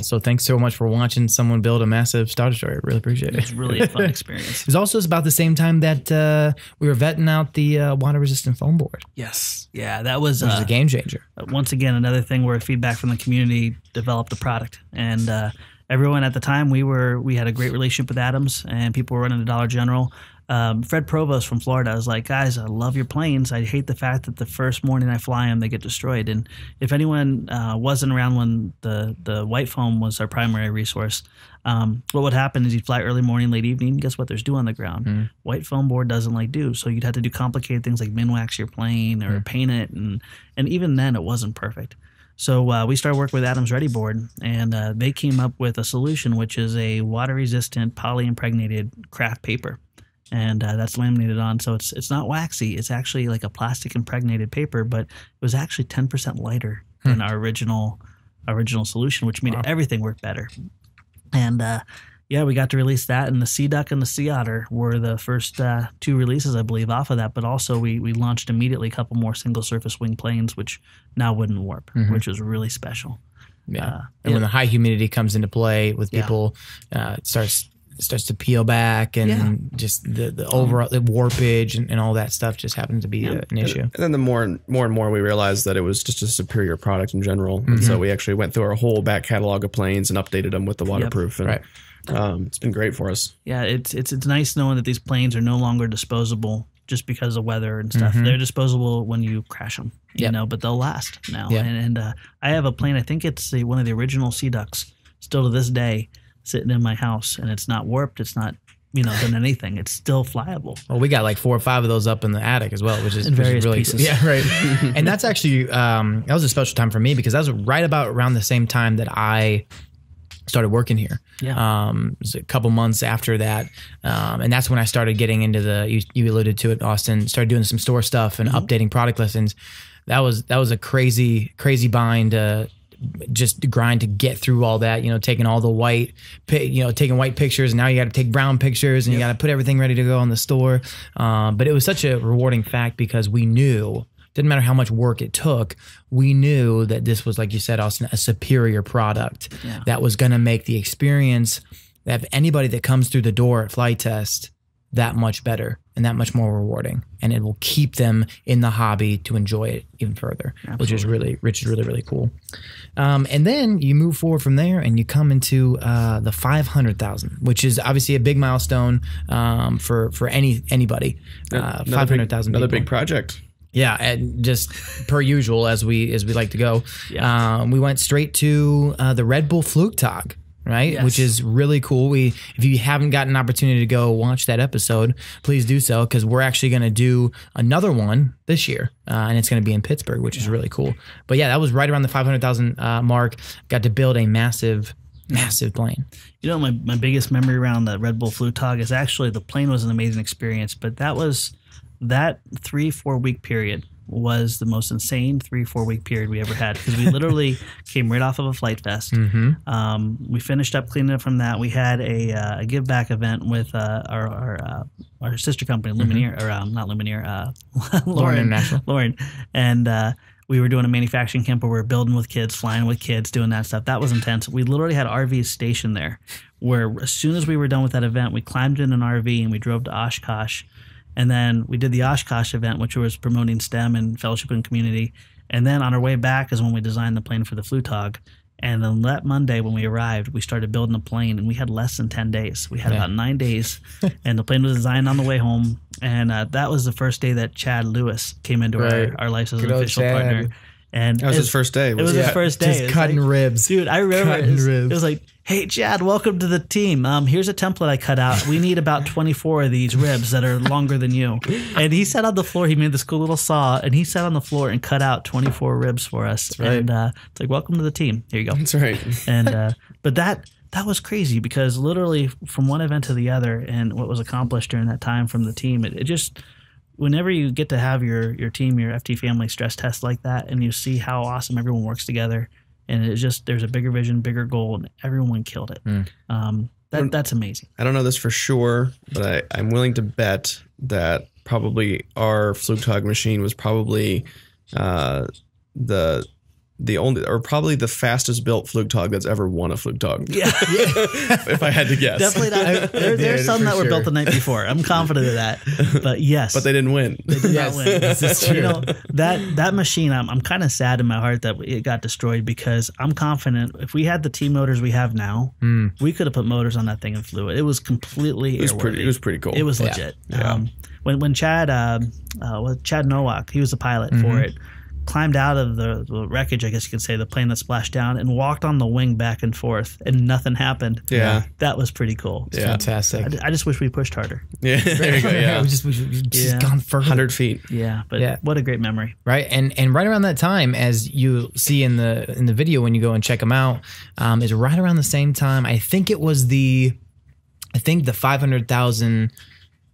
S1: So thanks so much for watching someone build a massive Star Destroyer. Really appreciate it.
S3: It's really a fun experience.
S1: It was also about the same time that we were vetting out the water-resistant foam board.
S3: Yes. Yeah, that was
S1: a game changer.
S3: Once again, another thing where feedback from the community developed a product. And everyone at the time, we had a great relationship with Adams, and people were running the Dollar General. Fred Provost from Florida was like, guys, I love your planes. I hate the fact that the first morning I fly them, they get destroyed. And if anyone wasn't around when the white foam was our primary resource, what would happen is you'd fly early morning, late evening. Guess what? There's dew on the ground. White foam board doesn't like dew, so you'd have to do complicated things like min wax your plane or paint it, and even then it wasn't perfect. So we started working with Adams Ready Board, and they came up with a solution, which is a water-resistant, poly-impregnated craft paper. and that's laminated on. So it's not waxy. It's actually like a plastic impregnated paper, but it was actually 10% lighter than our original solution, which made everything work better. And we got to release that, and the Sea Duck and the Sea Otter were the first 2 releases, I believe, off of that. But also we launched immediately a couple more single surface wing planes, which now wouldn't warp, which was really special.
S1: Yeah, and when the high humidity comes into play with people, it starts to peel back, and just the overall the warpage and all that stuff just happens to be an issue.
S2: And then the more and more we realized that it was just a superior product in general, and so we actually went through our whole back catalog of planes and updated them with the waterproof. And, it's been great for us. Yeah,
S3: it's nice knowing that these planes are no longer disposable just because of weather and stuff. They're disposable when you crash them, you know, but they'll last now. And I have a plane. I think it's one of the original Sea Ducks, still to this day, sitting in my house, and it's not warped. It's not, done anything. It's still flyable.
S1: Well, we got like 4 or 5 of those up in the attic as well, which is really
S3: pieces.
S1: Yeah, right. And that's actually that was a special time for me because that was right about around the same time that I started working here.
S3: Yeah.
S1: It was a couple months after that. And that's when I started getting into you alluded to it, Austin, started doing some store stuff and updating product listings. That was a crazy bind, just grind to get through all that, taking all the taking white pictures, and now you got to take brown pictures, and you got to put everything ready to go on the store. But it was such a rewarding fact because we knew, didn't matter how much work it took, we knew that this was, like you said, Austin, a superior product that was going to make the experience of anybody that comes through the door at Flite Test that much better and that much more rewarding, and it will keep them in the hobby to enjoy it even further. Absolutely. which is really really cool. And then you move forward from there, and you come into the 500,000, which is obviously a big milestone for anybody. 500,000.
S2: Another big project.
S1: Yeah, and just per usual as we like to go. We went straight to the Red Bull Flugtag. Right, yes. Which is really cool. If you haven't gotten an opportunity to go watch that episode, please do so, because we're actually going to do another one this year, and it's going to be in Pittsburgh, which is really cool. But yeah, that was right around the 500,000 mark. Got to build a massive plane.
S3: My biggest memory around the Red Bull Flugtag is actually the plane was an amazing experience, but that 3-4 week period was the most insane 3-4 week period we ever had, because we literally came right off of a Flite Fest. We finished up cleaning up from that. We had a give back event with our sister company, Lumineer, or not Lumineer, Lauren, and we were doing a manufacturing camp where we were building with kids, flying with kids, doing that stuff. That was intense. We literally had RVs stationed there, where as soon as we were done with that event, we climbed in an RV and we drove to Oshkosh. And then we did the Oshkosh event, which was promoting STEM and fellowship and community. And then on our way back is when we designed the plane for the Flugtag. And then that Monday when we arrived, we started building the plane, and we had less than 10 days. We had about 9 days, and the plane was designed on the way home. And that was the first day that Chad Lewis came into our life as an official partner. And
S2: that was his first day.
S3: It was his first day.
S1: Just cutting ribs.
S3: Dude, I remember it was like, hey, Chad, welcome to the team. Here's a template I cut out. We need about 24 of these ribs that are longer than you. And he sat on the floor. He made this cool little saw, and he sat on the floor and cut out 24 ribs for us. That's right. And it's like, welcome to the team. Here you go.
S2: That's right.
S3: And but that was crazy, because literally from one event to the other, and what was accomplished during that time from the team, it just – whenever you get to have your team, your FT family stress test like that, and you see how awesome everyone works together, and it's just, there's a bigger vision, bigger goal, and everyone killed it. That's amazing.
S2: I don't know this for sure, but I'm willing to bet that probably our Flugtag machine was probably the only, or probably the fastest built Flugtag that's ever won a Flugtag.
S3: Yeah.
S2: If I had to guess.
S3: Definitely not. There's some that were built the night before. I'm confident of that. But yes.
S2: But they didn't win.
S3: They did not win. This is true. That machine, I'm kind of sad in my heart that it got destroyed, because I'm confident if we had the T motors we have now, we could have put motors on that thing and flew it. It was completely airworthy.
S2: It was pretty cool.
S3: It was legit. Yeah. When Chad Nowak, he was the pilot for it, climbed out of the wreckage, I guess you could say, the plane that splashed down, and walked on the wing back and forth, and nothing happened.
S2: Yeah.
S3: That was pretty cool.
S1: It's fantastic.
S3: I just wish we pushed harder.
S2: Yeah, there you go. Yeah.
S1: we just gone further.
S2: 100 feet.
S3: Yeah, but what a great mememory.
S1: Right, and right around that time, as you see in the video when you go and check them out, is right around the same time. I think the 500,000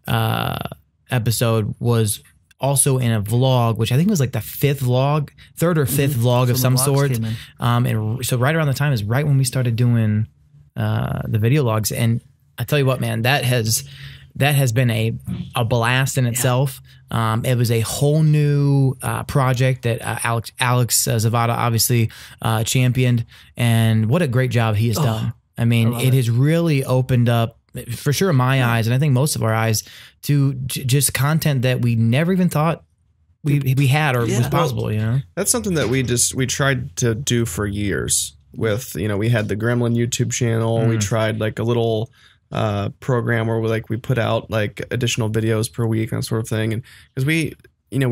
S1: episode was also in a vlog, which I think was like the third or fifth vlog of some sort. And so right around the time is right when we started doing the video logs. And I tell you what, man, that has been a blast in itself. It was a whole new project that Alex Zavada obviously championed, and what a great job he has done. I mean, it has really opened up, for sure, my eyes, and I think most of our eyes, to just content that we never even thought we had or was possible. You know,
S2: that's something that we tried to do for years. With we had the Gremlin YouTube channel. We tried like a little program where we put out like additional videos per week and that sort of thing, and because we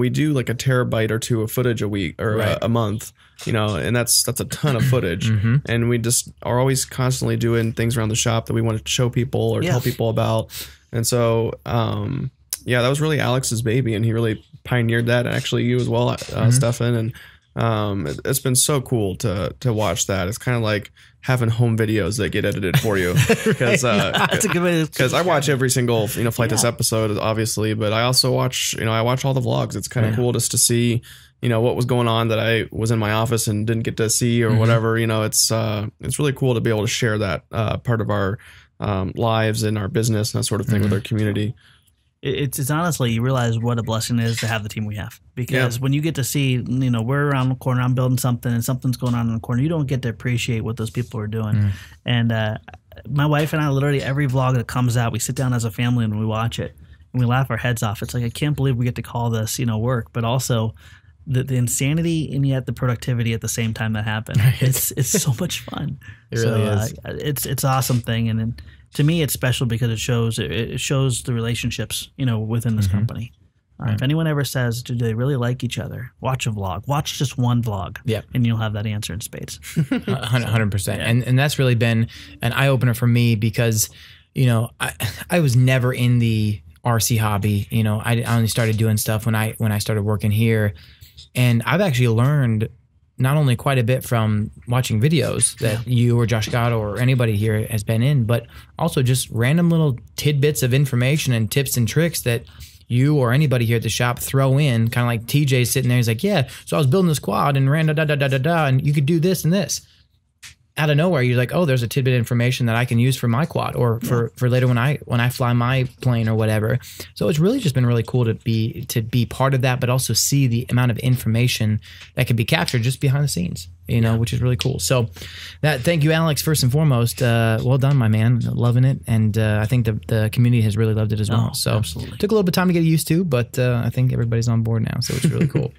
S2: do like a terabyte or two of footage a week or a month, and that's a ton of footage. And we just are always constantly doing things around the shop that we want to show people or tell people about. And so that was really Alex's baby, and he really pioneered that, and actually you as well, Stefan. And it's been so cool to watch that. It's kind of like having home videos that get edited for you, because
S3: that's a good way.
S2: Because I watch every single Flite Test episode, obviously, but I also watch I watch all the vlogs. It's kind of cool just to see what was going on that I was in my office and didn't get to see or whatever. It's really cool to be able to share that part of our lives and our business and that sort of thing with our community.
S3: It's honestly, you realize what a blessing it is to have the team we have, because when you get to see, we're around the corner, I'm building something and something's going on in the corner, you don't get to appreciate what those people are doing. And my wife and I, literally every vlog that comes out, we sit down as a family and we watch it and we laugh our heads off. It's like, I can't believe we get to call this, work, but also the insanity and yet the productivity at the same time that happen. It's so much fun.
S1: It really is.
S3: It's an awesome thing. And then, to me, it's special because it shows the relationships, within this company. If anyone ever says, do they really like each other, watch a vlog. Watch just one vlog, and you'll have that answer in spades.
S1: 100%. And that's really been an eye-opener for me, because, I was never in the RC hobby. I only started doing stuff when I started working here. And I've actually learned not only quite a bit from watching videos that you or Josh Gatto or anybody here has been in, but also just random little tidbits of information and tips and tricks that you or anybody here at the shop throw in, kind of like TJ sitting there. He's like, so I was building this quad and ran da-da-da-da-da, and you could do this and this. Out of nowhere, you're like, oh, there's a tidbit of information that I can use for my quad or for later when I fly my plane or whatever. So it's really just been really cool to be part of that, but also see the amount of information that can be captured just behind the scenes, which is really cool. So thank you, Alex, first and foremost. Well done, my man. Loving it. And I think the community has really loved it as well. So
S3: absolutely.
S1: Took a little bit of time to get used to, but I think everybody's on board now. So it's really cool.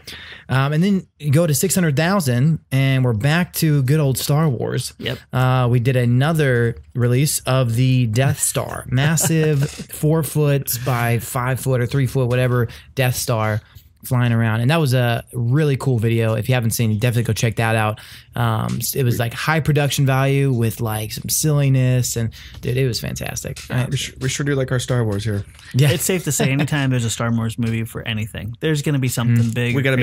S1: And then you go to 600,000 and we're back to good old Star Wars.
S3: Yep.
S1: We did another release of the Death Star, massive 4 foot by 5 foot or 3 foot, whatever Death Star flying around. And that was a really cool video. If you haven't seen it, definitely go check that out. It was like high production value with like some silliness, and dude, it was fantastic.
S2: We sure do like our Star Wars here.
S1: Yeah,
S3: it's safe to say anytime there's a Star Wars movie for anything, there's going to be something big.
S2: We got to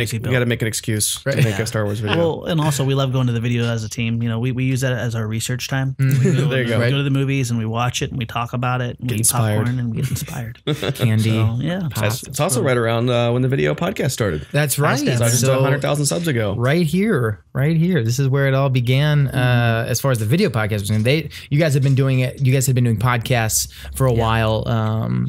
S2: make an excuse to make a Star Wars video.
S3: Well, and also we love going to the video as a team. We use that as our research time.
S2: There you go.
S3: We go to the movies and we watch it and we talk about it. And we eat popcorn and we get inspired.
S1: Candy.
S3: So,
S2: it's also right around when the video podcast started.
S1: That's right.
S2: So 100,000 subs ago.
S1: Right here. This is where it all began. As far as the video podcast was, you guys have been doing it. You guys have been doing podcasts for a while.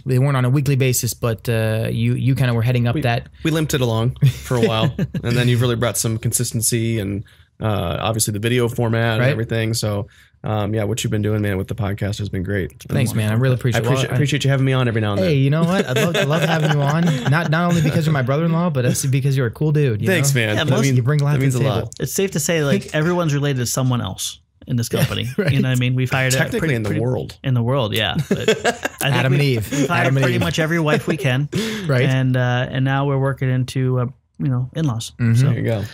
S1: They weren't on a weekly basis, but you kind of were heading up that.
S2: We limped it along for a while, and then you've really brought some consistency and obviously the video format and everything. So. What you've been doing, man, with the podcast has been great.
S1: Thanks, man. I really appreciate it.
S2: I appreciate you having me on every now and then.
S1: Hey, you know what? I love having you on. Not only because you're my brother-in-law, but it's because you're a cool dude.
S2: Thanks, man.
S3: Yeah,
S1: you bring life to the table.
S3: A lot. It's safe to say, like, everyone's related to someone else in this company.
S1: Right.
S3: You know what I mean? We've hired
S2: technically in the world.
S3: In the world, yeah. But I think
S1: Adam and Eve.
S3: We've hired pretty much every wife we can.
S1: Right.
S3: And now we're working into in-laws. So.
S2: There you go.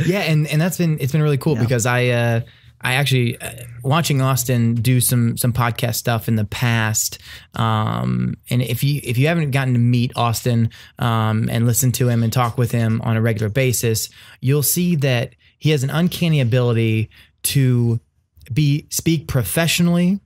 S1: Yeah, and it's been really cool because I actually watching Austin do some podcast stuff in the past, and if you haven't gotten to meet Austin and listen to him and talk with him on a regular basis, you'll see that he has an uncanny ability to speak professionally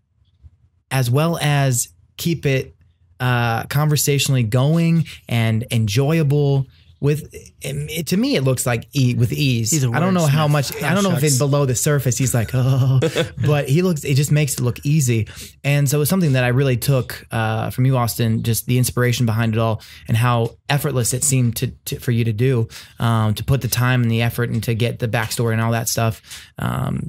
S1: as well as keep it conversationally going and enjoyable. To me, it looks like with ease. I don't know how much. I don't know if it's below the surface. He's like, oh, but it just makes it look easy. And so it's something that I really took from you, Austin, just the inspiration behind it all and how effortless it seemed for you to do, to put the time and the effort and to get the backstory and all that stuff.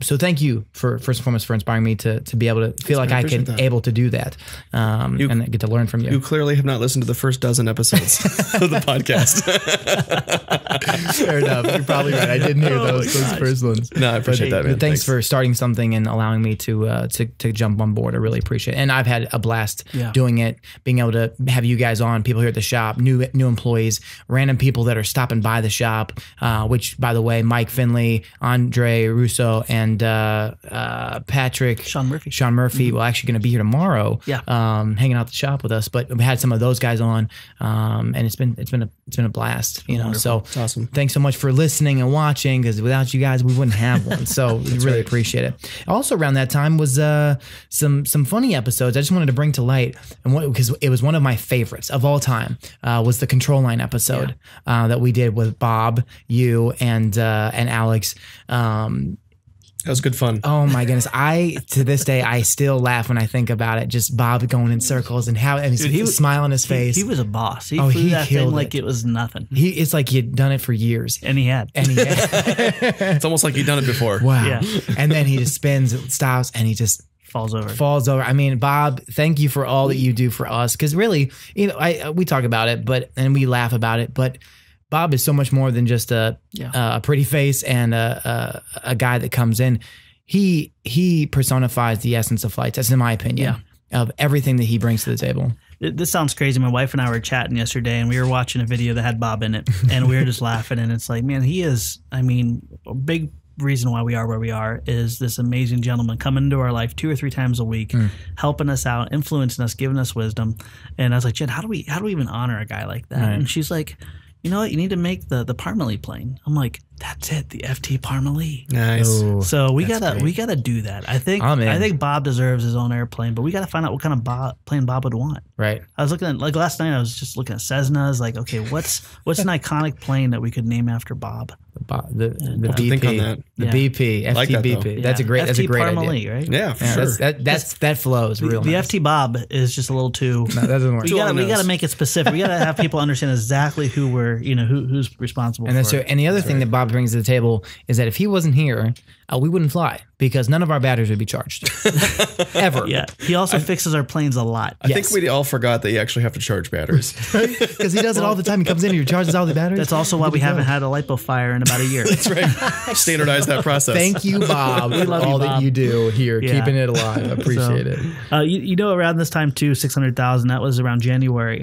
S1: So thank you first and foremost for inspiring me to be able to feel like I can able to do that and get to learn from you.
S2: You clearly have not listened to the first dozen episodes of the podcast.
S1: Fair enough. You're probably right. I didn't hear those first ones.
S2: No, I appreciate that, man.
S1: But thanks for starting something and allowing me to jump on board. I really appreciate it. And I've had a blast doing it, being able to have you guys on, people here at the shop, new employees, random people that are stopping by the shop, which, by the way, Mike Finley, Andre Russo, and Patrick. Sean Murphy will actually going to be here tomorrow hanging out at the shop with us. But we had some of those guys on, and it's been a blast. So
S2: it's awesome.
S1: Thanks so much for listening and watching, because without you guys, we wouldn't have one. So we really appreciate it. Also around that time was some funny episodes I just wanted to bring to light, and because it was one of my favorites of all time, was the Control Line episode that we did with Bob, you, and Alex.
S2: That was good fun.
S1: Oh my goodness! To this day I still laugh when I think about it. Just Bob going in circles and how he was smile on his face.
S3: He was a boss. He flew that thing like it was nothing.
S1: It's like he had done it for years,
S3: and he had.
S2: It's almost like he'd done it before.
S1: Wow! Yeah. And then he just spins, stops, and he just
S3: falls over.
S1: I mean, Bob, thank you for all that you do for us. Because really, we talk about it, and we laugh about it, but Bob is so much more than just a pretty face and a guy that comes in. He personifies the essence of Flite Test, in my opinion, of everything that he brings to the table.
S3: This sounds crazy. My wife and I were chatting yesterday, and we were watching a video that had Bob in it, and we were just laughing. And it's like, man, he is. I mean, a big reason why we are where we are is this amazing gentleman coming into our life 2 or 3 times a week, helping us out, influencing us, giving us wisdom. And I was like, Jen, how do we even honor a guy like that? Right. And she's like, you know what? You need to make the Parmalee plane. I'm like, that's it, the FT Parmalee.
S2: Nice.
S3: Oh, so we gotta do that. I think Bob deserves his own airplane, but we gotta find out what kind of plane Bob would want.
S1: Right.
S3: I was looking at, like last night, I was just looking at Cessnas. Like, okay, what's an iconic plane that we could name after Bob?
S1: The BP.
S2: Think on that.
S1: The BP, FT
S2: like that,
S1: BP. That's a great
S3: Parmalee,
S1: idea.
S3: Right?
S2: Yeah, sure.
S1: That flows real
S3: The
S1: nice.
S3: FT Bob is just a little too.
S1: No, that doesn't work.
S3: We gotta make it specific. We gotta have people understand exactly who's responsible.
S1: And
S3: for it.
S1: And the other thing that Bob brings to the table is that if he wasn't here, we wouldn't fly, because none of our batteries would be charged ever.
S3: Yeah. He also fixes our planes a lot.
S2: I think we all forgot that you actually have to charge batteries,
S1: because he does it all the time. He comes in and he charges all the batteries.
S3: That's also why we haven't had a lipo fire in about a year.
S2: That's right. Standardize that process.
S1: Thank you, Bob, for all that you do here, keeping it alive. I appreciate it.
S3: Around this time too, 600,000. That was around January.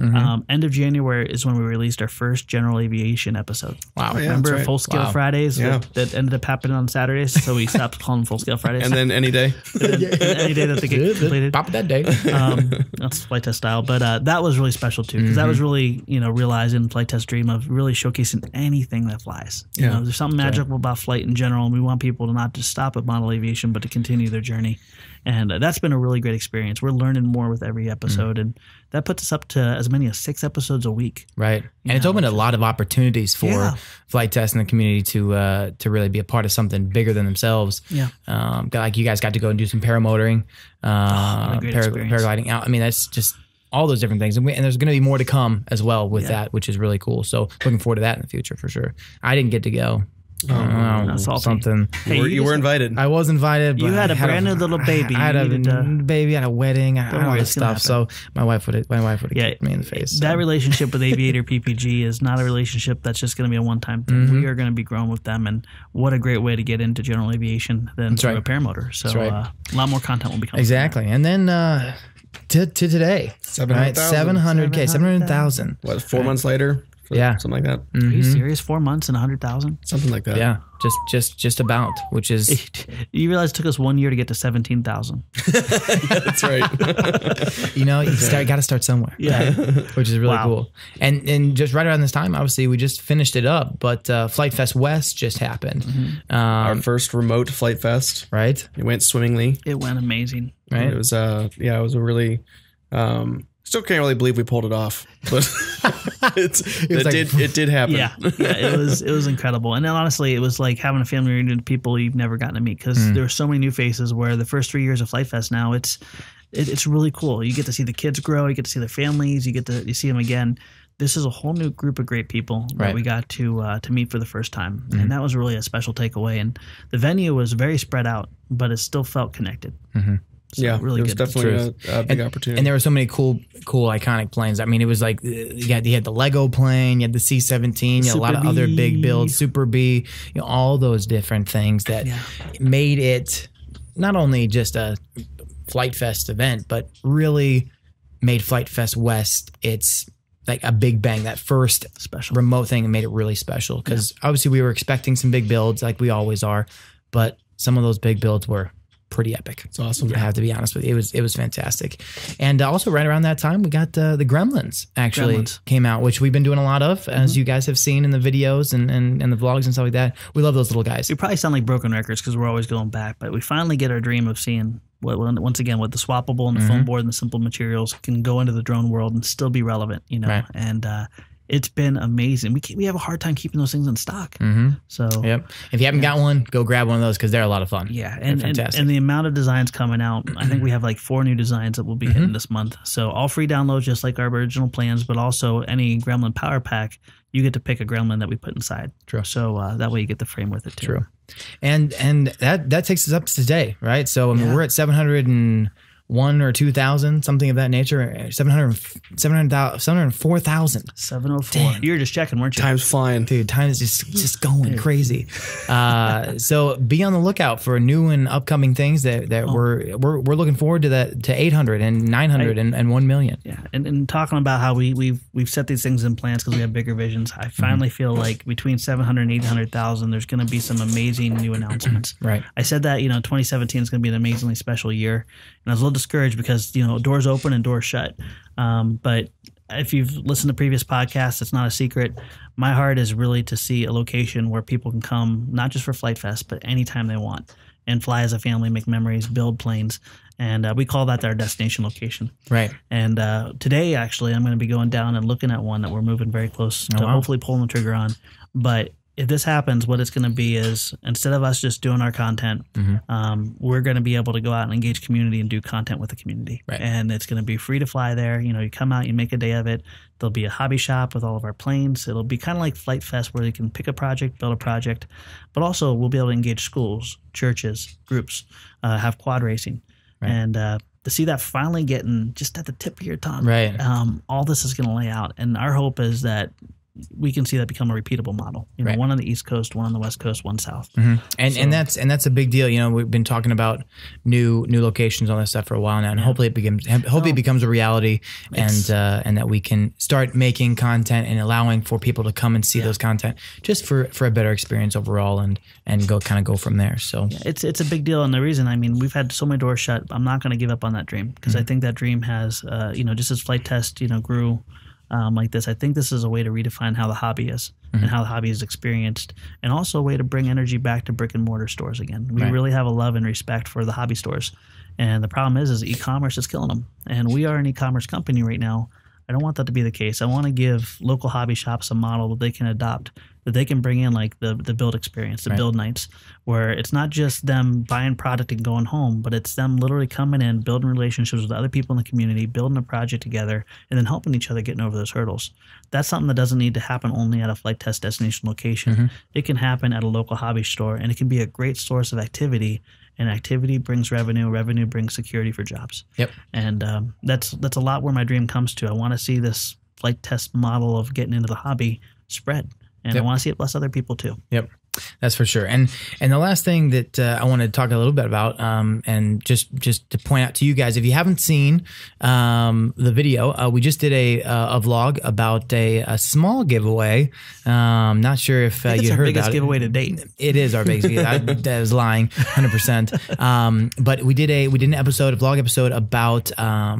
S3: End of January is when we released our first general aviation episode.
S1: Wow.
S2: Oh, yeah,
S3: remember Full Scale Fridays that ended up happening on Saturdays? So we stopped calling them Full Scale Fridays.
S2: And then any day.
S3: Any day that they get completed.
S1: Pop that day.
S3: That's Flite Test style. But that was really special too, because that was really, realizing Flite Test dream of really showcasing anything that flies. There's something magical about flight in general, and we want people to not just stop at model aviation, but to continue their journey. And that's been a really great experience. We're learning more with every episode, and that puts us up to as many as 6 episodes a week.
S1: Right. And it's opened a lot of opportunities for Flite Test and the community to really be a part of something bigger than themselves.
S3: Yeah.
S1: Like you guys got to go and do some paramotoring, paragliding out. I mean, that's just all those different things. And there's going to be more to come as well with that, which is really cool. So looking forward to that in the future for sure. I didn't get to go. Something.
S2: Hey, you were invited.
S1: I was invited. But
S3: you had a brand new little baby.
S1: I had a baby. I had a wedding. I had all this stuff. So my wife would have kicked me in the face.
S3: That relationship with Aviator PPG is not a relationship that's just going to be a one-time thing. We are going to be growing with them, and what a great way to get into general aviation than through a paramotor. So a lot more content will be coming.
S1: Exactly. And then to today, 700,000.
S2: What, 4 months later? Something like that.
S3: Are you serious? 4 months and 100,000?
S2: Something like that.
S1: Yeah, just about. Which is,
S3: you realize it took us 1 year to get to 17,000.
S2: That's right.
S1: you got to start somewhere.
S3: Yeah,
S1: which is really cool. And just right around this time, obviously, we just finished it up. But Flite Fest West just happened.
S2: Our first remote Flite Fest.
S1: Right.
S2: It went swimmingly.
S3: It went amazing.
S1: Right.
S2: It was it was a really Still can't really believe we pulled it off, but it did happen.
S3: Yeah, it was incredible. And then honestly, it was like having a family reunion of people you've never gotten to meet, because there were so many new faces. Where the first 3 years of Flite Fest now, it's really cool. You get to see the kids grow, you get to see their families, you see them again. This is a whole new group of great people that we got to meet for the first time, and that was really a special takeaway. And the venue was very spread out, but it still felt connected. So
S2: yeah,
S3: really
S2: it was
S3: good.
S2: definitely a big opportunity.
S1: And there were so many cool iconic planes. I mean, it was like you had the Lego plane, you had the C-17, you had a lot of other big builds, Super B, all those different things that made it not only just a Flite Fest event, but really made Flite Fest West its like a big bang. That first
S3: special
S1: remote thing, and made it really special, because obviously we were expecting some big builds like we always are, but some of those big builds were pretty epic.
S2: It's awesome.
S1: I have to be honest with you. It was fantastic. And also right around that time, we got the Gremlins came out, which we've been doing a lot of, as you guys have seen in the videos and the vlogs and stuff like that. We love those little guys.
S3: We probably sound like broken records because we're always going back, but we finally get our dream of seeing once again what the swappable and the foam board and the simple materials can go into the drone world and still be relevant,
S1: Right.
S3: And it's been amazing. We have a hard time keeping those things in stock. So
S1: if you haven't got one, go grab one of those, because they're a lot of fun.
S3: Yeah,
S1: and fantastic.
S3: And the amount of designs coming out, I think we have like 4 new designs that will be hitting this month. So all free downloads, just like our original plans, but also any Gremlin Power Pack, you get to pick a Gremlin that we put inside.
S1: True.
S3: So that way you get the frame with it too.
S1: True. And that takes us up to today, right? So I mean, we're at 701 or 2,000, something of that nature. 704,000.
S3: 704.
S1: Damn.
S3: You were just checking, weren't you?
S2: Time's flying.
S1: Dude, time is just going crazy. So be on the lookout for new and upcoming things that we're looking forward to, that to 800 and 900 and 1 million.
S3: Yeah, and talking about how we've set these things in plans because we have bigger visions. I finally feel like between 700 and 800,000, there's going to be some amazing new announcements.
S1: Right.
S3: I said that 2017 is going to be an amazingly special year, and I was a little discouraged because doors open and doors shut. But if you've listened to previous podcasts, it's not a secret. My heart is really to see a location where people can come, not just for Flite Fest, but anytime they want, and fly as a family, make memories, build planes. And we call that our destination location.
S1: Right.
S3: And today, actually, I'm going to be going down and looking at one that we're moving very close to hopefully pulling the trigger on. But if this happens, what it's going to be is, instead of us just doing our content, we're going to be able to go out and engage community and do content with the community.
S1: Right.
S3: And it's going to be free to fly there. You come out, you make a day of it. There'll be a hobby shop with all of our planes. It'll be kind of like Flite Fest, where you can pick a project, build a project, but also we'll be able to engage schools, churches, groups, have quad racing. Right. And to see that finally getting just at the tip of your tongue,
S1: right.
S3: All this is going to lay out. And our hope is that we can see that become a repeatable model.
S1: Right.
S3: One on the East Coast, one on the West Coast, one South.
S1: And that's a big deal. We've been talking about new locations, all that stuff for a while now, and hopefully it becomes a reality, and that we can start making content and allowing for people to come and see those content, just for a better experience overall, and go from there. So
S3: it's a big deal, and the reason, we've had so many doors shut. I'm not going to give up on that dream, because I think that dream has just as Flite Test grew like this, I think this is a way to redefine how the hobby is and how the hobby is experienced, and also a way to bring energy back to brick and mortar stores again. We really have a love and respect for the hobby stores, and the problem is e-commerce is killing them, and we are an e-commerce company right now. I don't want that to be the case. I want to give local hobby shops a model that they can adopt, that they can bring in, like the build experience, the build nights, where it's not just them buying product and going home, but it's them literally coming in, building relationships with other people in the community, building a project together, and then helping each other getting over those hurdles. That's something that doesn't need to happen only at a Flite Test destination location. It can happen at a local hobby store, and it can be a great source of activity. And activity brings revenue. Revenue brings security for jobs. Yep. And that's a lot where my dream comes to. I want to see this Flite Test model of getting into the hobby spread, and I want to see it bless other people too. Yep.
S1: That's for sure. And the last thing that I want to talk a little bit about, and just to point out to you guys, if you haven't seen the video, we just did a vlog about a small giveaway. Not sure if you heard about it. It's our biggest
S3: giveaway to date.
S1: It is our biggest giveaway. I was lying, 100%. But we did a vlog episode about a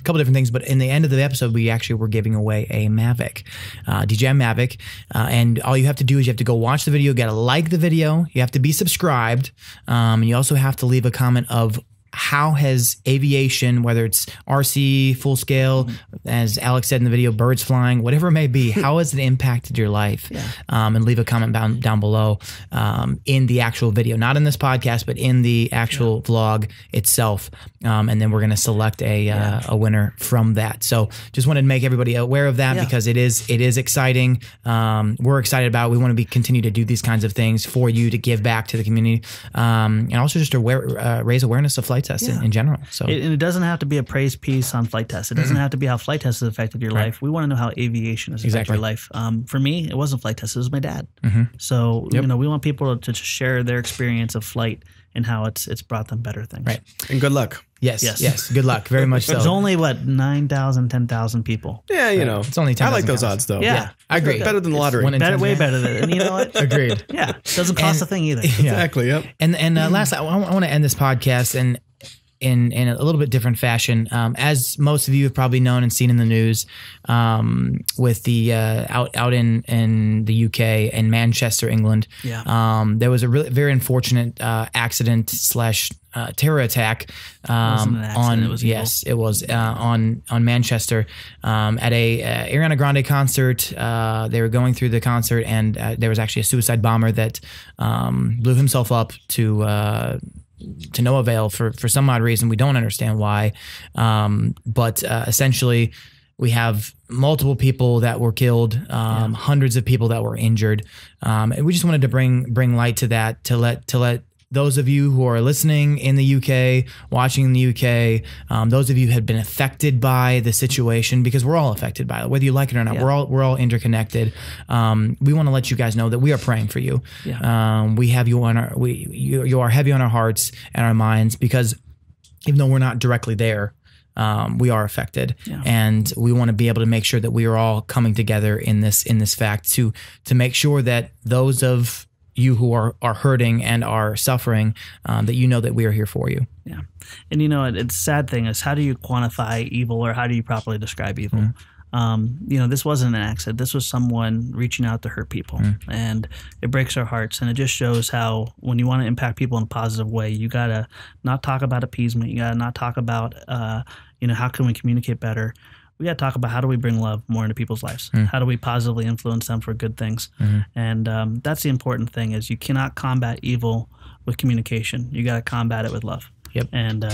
S1: couple different things. But in the end of the episode, we actually were giving away a Mavic, DJI Mavic, and all you have to do is you have to go watch the video, get like the video, you have to be subscribed, and you also have to leave a comment of how has aviation, whether it's RC, full scale, as Alex said in the video, birds flying, whatever it may be, how has it impacted your life? And leave a comment down below in the actual video, not in this podcast, but in the actual vlog itself. And then we're going to select a winner from that. So just wanted to make everybody aware of that because it is exciting. We're excited about it. We want to continue to do these kinds of things for you to give back to the community, and also just to raise awareness of Flite Test in general. So
S3: and it doesn't have to be a praise piece on Flite Test. It doesn't have to be how Flite Test has affected your life. We want to know how aviation has affected your life. For me, it wasn't Flite Test. It was my dad. So we want people to share their experience of flight and how it's brought them better things.
S1: Right.
S2: And good luck.
S1: Yes. Good luck. Very much so.
S3: There's only 9,000, 10,000 people.
S2: Yeah,
S1: it's only 10,000.
S2: I like those odds though.
S3: Yeah.
S1: I agree.
S2: Better than the lottery.
S3: Way better than it. And you know what?
S1: Agreed.
S3: Yeah. It doesn't cost a thing either.
S2: Exactly. Yep.
S1: And lastly, I want to end this podcast in a little bit different fashion. As most of you have probably known and seen in the news, with the out in the UK in Manchester, England, there was a really very unfortunate accident / terror attack on Manchester at a Ariana Grande concert. They were going through the concert, and there was actually a suicide bomber that blew himself up to no avail for some odd reason. We don't understand why. But essentially, we have multiple people that were killed, hundreds of people that were injured. And we just wanted to bring light to that, to let those of you who are listening in the UK, watching in the UK, those of you who have been affected by the situation, because we're all affected by it, whether you like it or not. We're all interconnected. We want to let you guys know that we are praying for you. We have you on you are heavy on our hearts and our minds, because even though we're not directly there, we are affected, and we want to be able to make sure that we are all coming together in this fact to make sure that those of you who are hurting and are suffering, that you know that we are here for you.
S3: Yeah. And it's sad thing is, how do you quantify evil, or how do you properly describe evil? This wasn't an accident. This was someone reaching out to hurt people, and it breaks our hearts. And it just shows how, when you want to impact people in a positive way, you got to not talk about appeasement. You got to not talk about, how can we communicate better? We got to talk about how do we bring love more into people's lives? How do we positively influence them for good things? And that's the important thing, is you cannot combat evil with communication. You got to combat it with love.
S1: Yep.
S3: And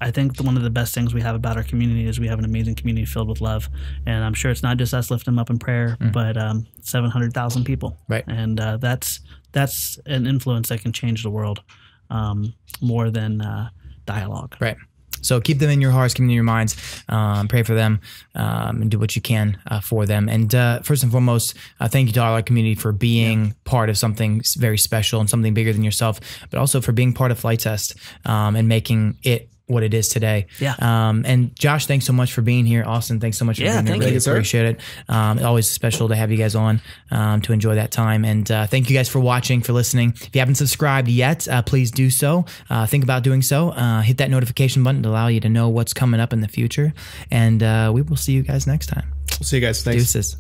S3: I think one of the best things we have about our community is we have an amazing community filled with love. And I'm sure it's not just us lifting them up in prayer, but 700,000 people.
S1: Right. And
S3: that's an influence that can change the world more than dialogue.
S1: Right. So keep them in your hearts, keep them in your minds, pray for them, and do what you can for them. And first and foremost, thank you to all our community for being part of something very special and something bigger than yourself, but also for being part of Flite Test and making it what it is today. And Josh, thanks so much for being here. Austin, thanks so much for being here. Really appreciate it. Always special to have you guys on to enjoy that time. And thank you guys for watching, for listening. If you haven't subscribed yet, please do so. Think about doing so. Hit that notification button to allow you to know what's coming up in the future. And we will see you guys next time.
S2: We'll see you guys. Thanks.
S1: Deuces.